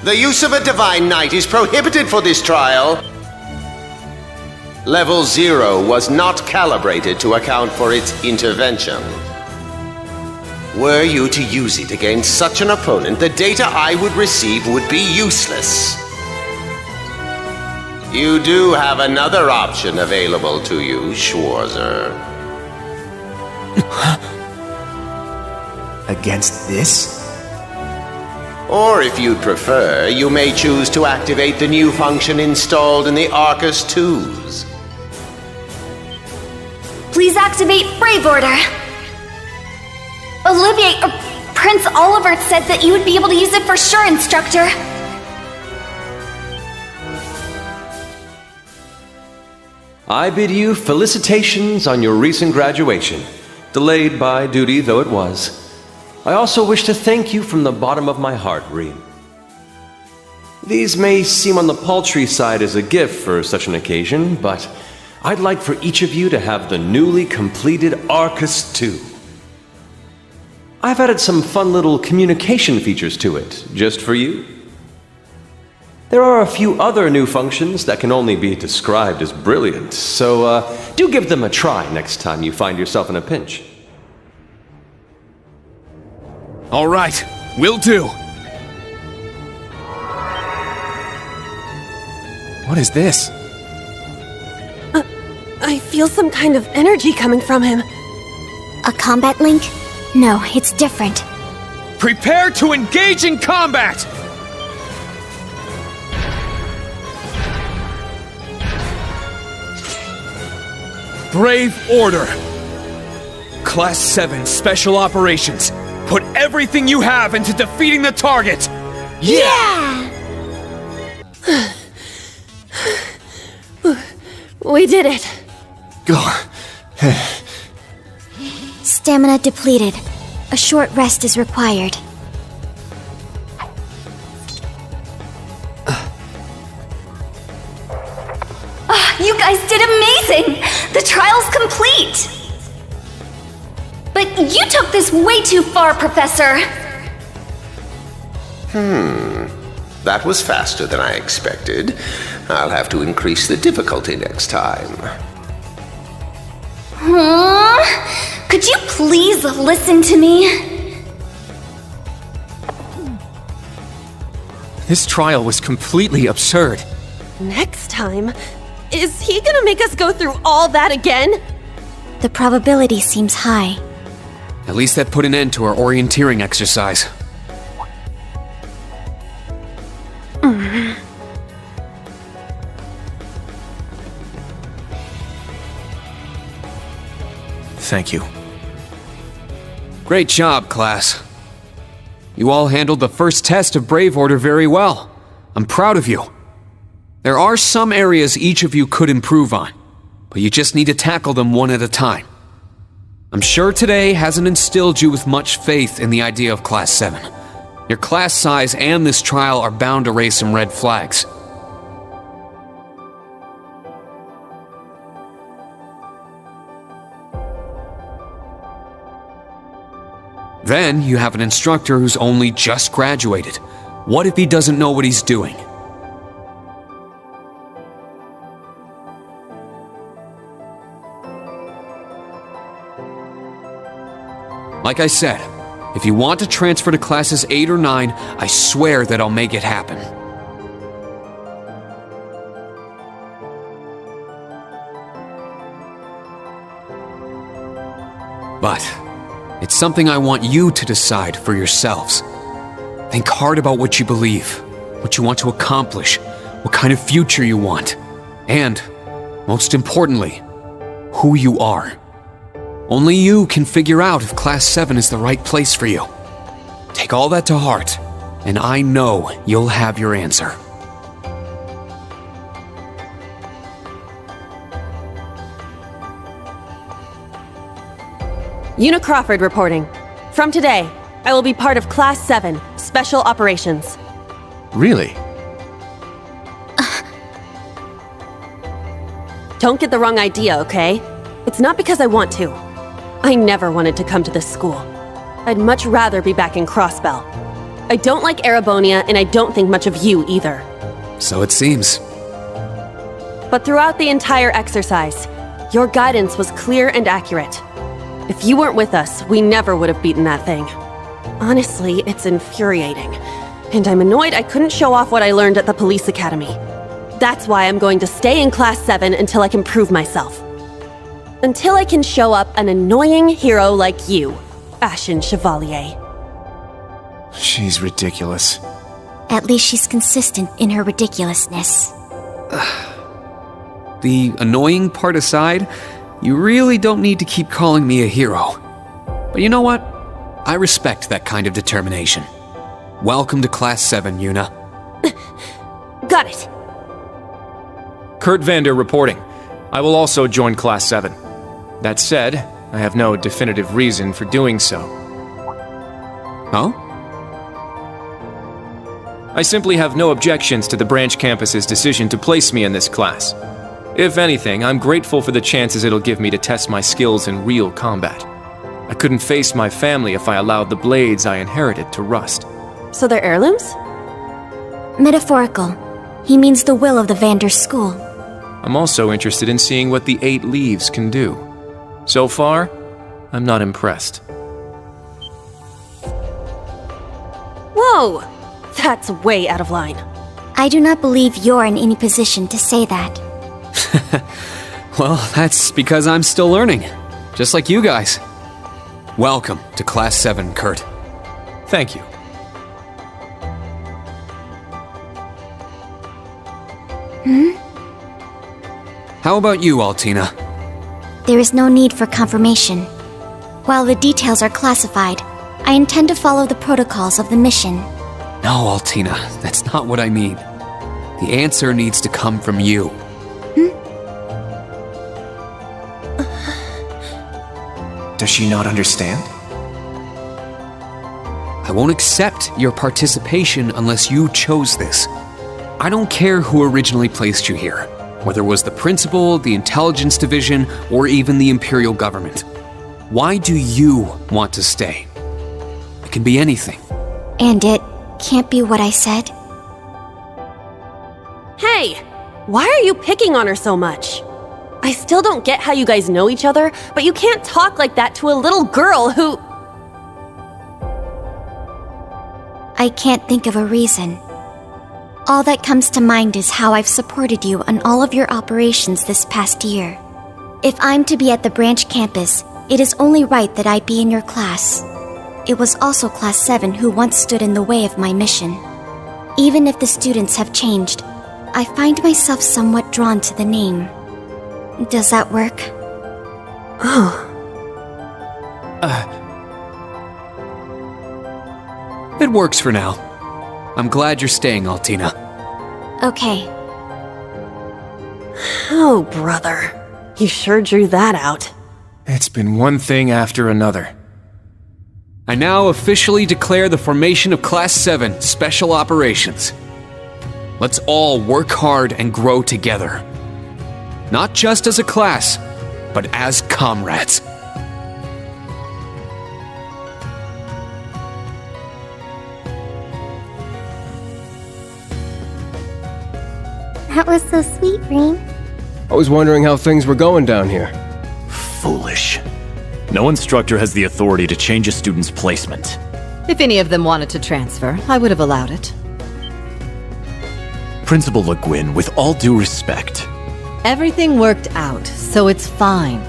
The use of a Divine Knight is prohibited for this trial. Level 0 was not calibrated to account for its intervention. Were you to use it against such an opponent, the data I would receive would be useless. You do have another option available to you, Schwarzer. Against this? Or if you'd prefer, you may choose to activate the new function installed in the Arcus 2s. Please activate Brave Order. Olivier, Prince Oliver said that you would be able to use it for sure, Instructor. I bid you felicitations on your recent graduation, delayed by duty though it was. I also wish to thank you from the bottom of my heart, Rean. These may seem on the paltry side as a gift for such an occasion, but I'd like for each of you to have the newly completed Arcus 2. I've added some fun little communication features to it, just for you. There are a few other new functions that can only be described as brilliant, so do give them a try next time you find yourself in a pinch. All right, will do. What is this? I feel some kind of energy coming from him. A combat link? No, it's different. Prepare to engage in combat! Brave Order. Class 7 Special Operations. Put everything you have into defeating the target! Yeah! We did it. Go. Stamina depleted. A short rest is required. You guys did amazing! The trial's complete! But you took this way too far, Professor! That was faster than I expected. I'll have to increase the difficulty next time. Could you please listen to me? This trial was completely absurd. Next time? Is he gonna make us go through all that again? The probability seems high. At least that put an end to our orienteering exercise. Thank you. Great job, class. You all handled the first test of Brave Order very well. I'm proud of you. There are some areas each of you could improve on, but you just need to tackle them one at a time. I'm sure today hasn't instilled you with much faith in the idea of Class 7. Your class size and this trial are bound to raise some red flags. Then you have an instructor who's only just graduated. What if he doesn't know what he's doing? Like I said, if you want to transfer to classes 8 or 9, I swear that I'll make it happen. But it's something I want you to decide for yourselves. Think hard about what you believe, what you want to accomplish, what kind of future you want, and, most importantly, who you are. Only you can figure out if Class 7 is the right place for you. Take all that to heart, and I know you'll have your answer. Una Crawford reporting. From today, I will be part of Class 7, Special Operations. Really? Don't get the wrong idea, okay? It's not because I want to. I never wanted to come to this school. I'd much rather be back in Crossbell. I don't like Erebonia, and I don't think much of you either. So it seems. But throughout the entire exercise, your guidance was clear and accurate. If you weren't with us, we never would have beaten that thing. Honestly, it's infuriating. And I'm annoyed I couldn't show off what I learned at the police academy. That's why I'm going to stay in Class 7 until I can prove myself. Until I can show up an annoying hero like you, Ashen Chevalier. She's ridiculous. At least she's consistent in her ridiculousness. The annoying part aside, you really don't need to keep calling me a hero. But you know what? I respect that kind of determination. Welcome to Class 7, Una. Got it. Kurt Vander reporting. I will also join Class 7. That said, I have no definitive reason for doing so. Oh? I simply have no objections to the branch campus's decision to place me in this class. If anything, I'm grateful for the chances it'll give me to test my skills in real combat. I couldn't face my family if I allowed the blades I inherited to rust. So they're heirlooms? Metaphorical. He means the will of the Vander school. I'm also interested in seeing what the 8 Leaves can do. So far, I'm not impressed. Whoa! That's way out of line. I do not believe you're in any position to say that. Well, that's because I'm still learning. Just like you guys. Welcome to Class 7, Kurt. Thank you. How about you, Altina? There is no need for confirmation. While the details are classified, I intend to follow the protocols of the mission. No, Altina, that's not what I mean. The answer needs to come from you. Does she not understand? I won't accept your participation unless you chose this. I don't care who originally placed you here, whether it was the principal, the intelligence division, or even the Imperial government. Why do you want to stay? It can be anything. And it can't be what I said? Why? Why are you picking on her so much? I still don't get how you guys know each other, but you can't talk like that to a little girl who... I can't think of a reason. All that comes to mind is how I've supported you on all of your operations this past year. If I'm to be at the branch campus, it is only right that I be in your class. It was also Class 7 who once stood in the way of my mission. Even if the students have changed, I find myself somewhat drawn to the name. Does that work? It works for now. I'm glad you're staying, Altina. Okay. Oh, brother. You sure drew that out. It's been one thing after another. I now officially declare the formation of Class 7 Special Operations. Let's all work hard and grow together. Not just as a class, but as comrades. That was so sweet, Rean. I was wondering how things were going down here. Foolish. No instructor has the authority to change a student's placement. If any of them wanted to transfer, I would have allowed it. Principal Le Guin, with all due respect. Everything worked out, so it's fine.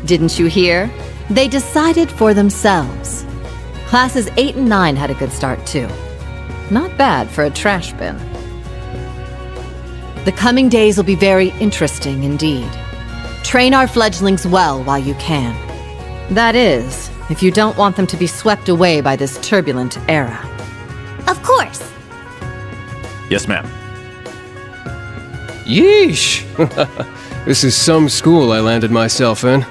Didn't you hear? They decided for themselves. Classes 8 and 9 had a good start, too. Not bad for a trash bin. The coming days will be very interesting indeed. Train our fledglings well while you can. That is, if you don't want them to be swept away by this turbulent era. Of course. Yes, ma'am. Yeesh! This is some school I landed myself in.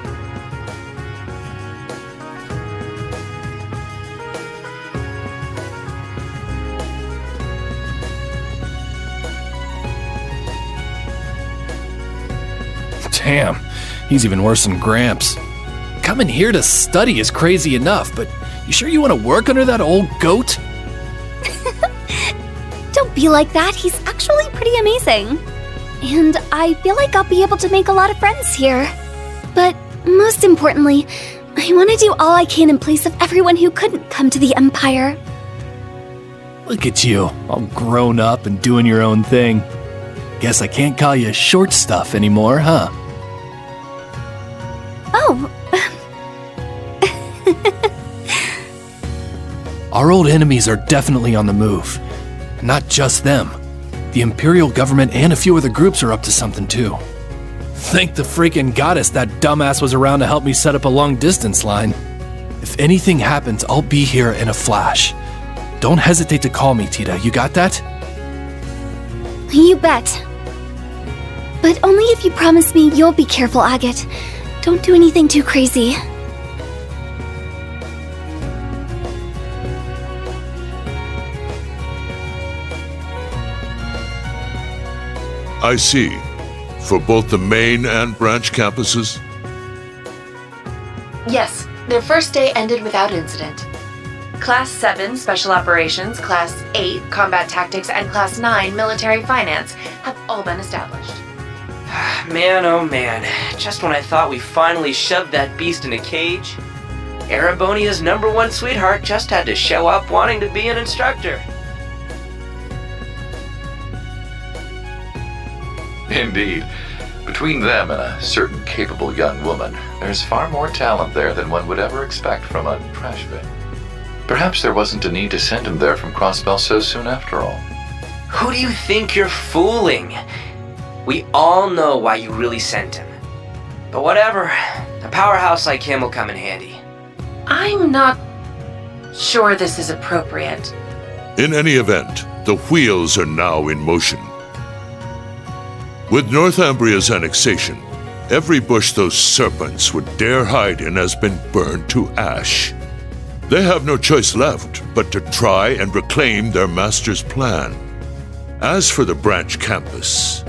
Damn, he's even worse than Gramps. Coming here to study is crazy enough, but you sure you want to work under that old goat? Don't be like that. He's actually pretty amazing. And I feel like I'll be able to make a lot of friends here. But most importantly, I want to do all I can in place of everyone who couldn't come to the Empire. Look at you, all grown up and doing your own thing. Guess I can't call you short stuff anymore, huh? Oh. Our old enemies are definitely on the move. Not just them. The Imperial government and a few other groups are up to something too. Thank the freaking goddess that dumbass was around to help me set up a long-distance line. If anything happens, I'll be here in a flash. Don't hesitate to call me, Tita. You got that? You bet. But only if you promise me you'll be careful, Agate. Don't do anything too crazy. I see. For both the main and branch campuses? Yes, their first day ended without incident. Class 7 Special Operations, Class 8 Combat Tactics, and Class 9 Military Finance have all been established. Man, oh man. Just when I thought we finally shoved that beast in a cage, Erebonia's #1 sweetheart just had to show up wanting to be an instructor. Indeed. Between them and a certain capable young woman, there's far more talent there than one would ever expect from a trash bin. Perhaps there wasn't a need to send him there from Crossbell so soon after all. Who do you think you're fooling? We all know why you really sent him. But whatever, a powerhouse like him will come in handy. I'm not sure this is appropriate. In any event, the wheels are now in motion. With North Ambria's annexation, every bush those serpents would dare hide in has been burned to ash. They have no choice left but to try and reclaim their master's plan. As for the branch campus,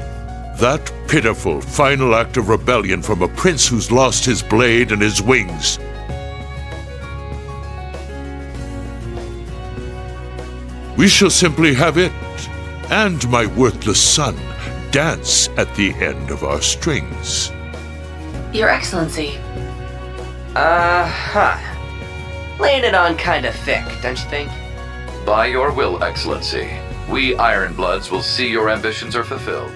that pitiful final act of rebellion from a prince who's lost his blade and his wings. We shall simply have it, and my worthless son, dance at the end of our strings. Your Excellency. Laying it on kinda thick, don't you think? By your will, Excellency, we Ironbloods will see your ambitions are fulfilled.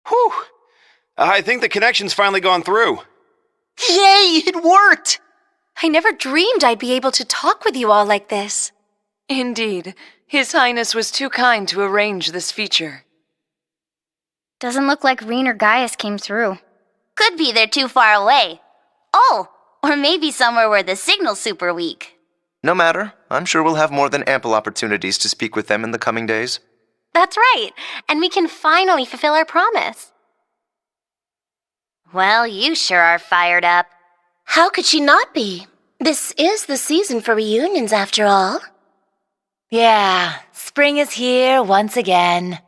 Whew! I think the connection's finally gone through. Yay, it worked! I never dreamed I'd be able to talk with you all like this. Indeed, His Highness was too kind to arrange this feature. Doesn't look like Rean or Gaius came through. Could be they're too far away. Oh, or maybe somewhere where the signal's super weak. No matter. I'm sure we'll have more than ample opportunities to speak with them in the coming days. That's right, and we can finally fulfill our promise. Well, you sure are fired up. How could she not be? This is the season for reunions, after all. Yeah, spring is here once again.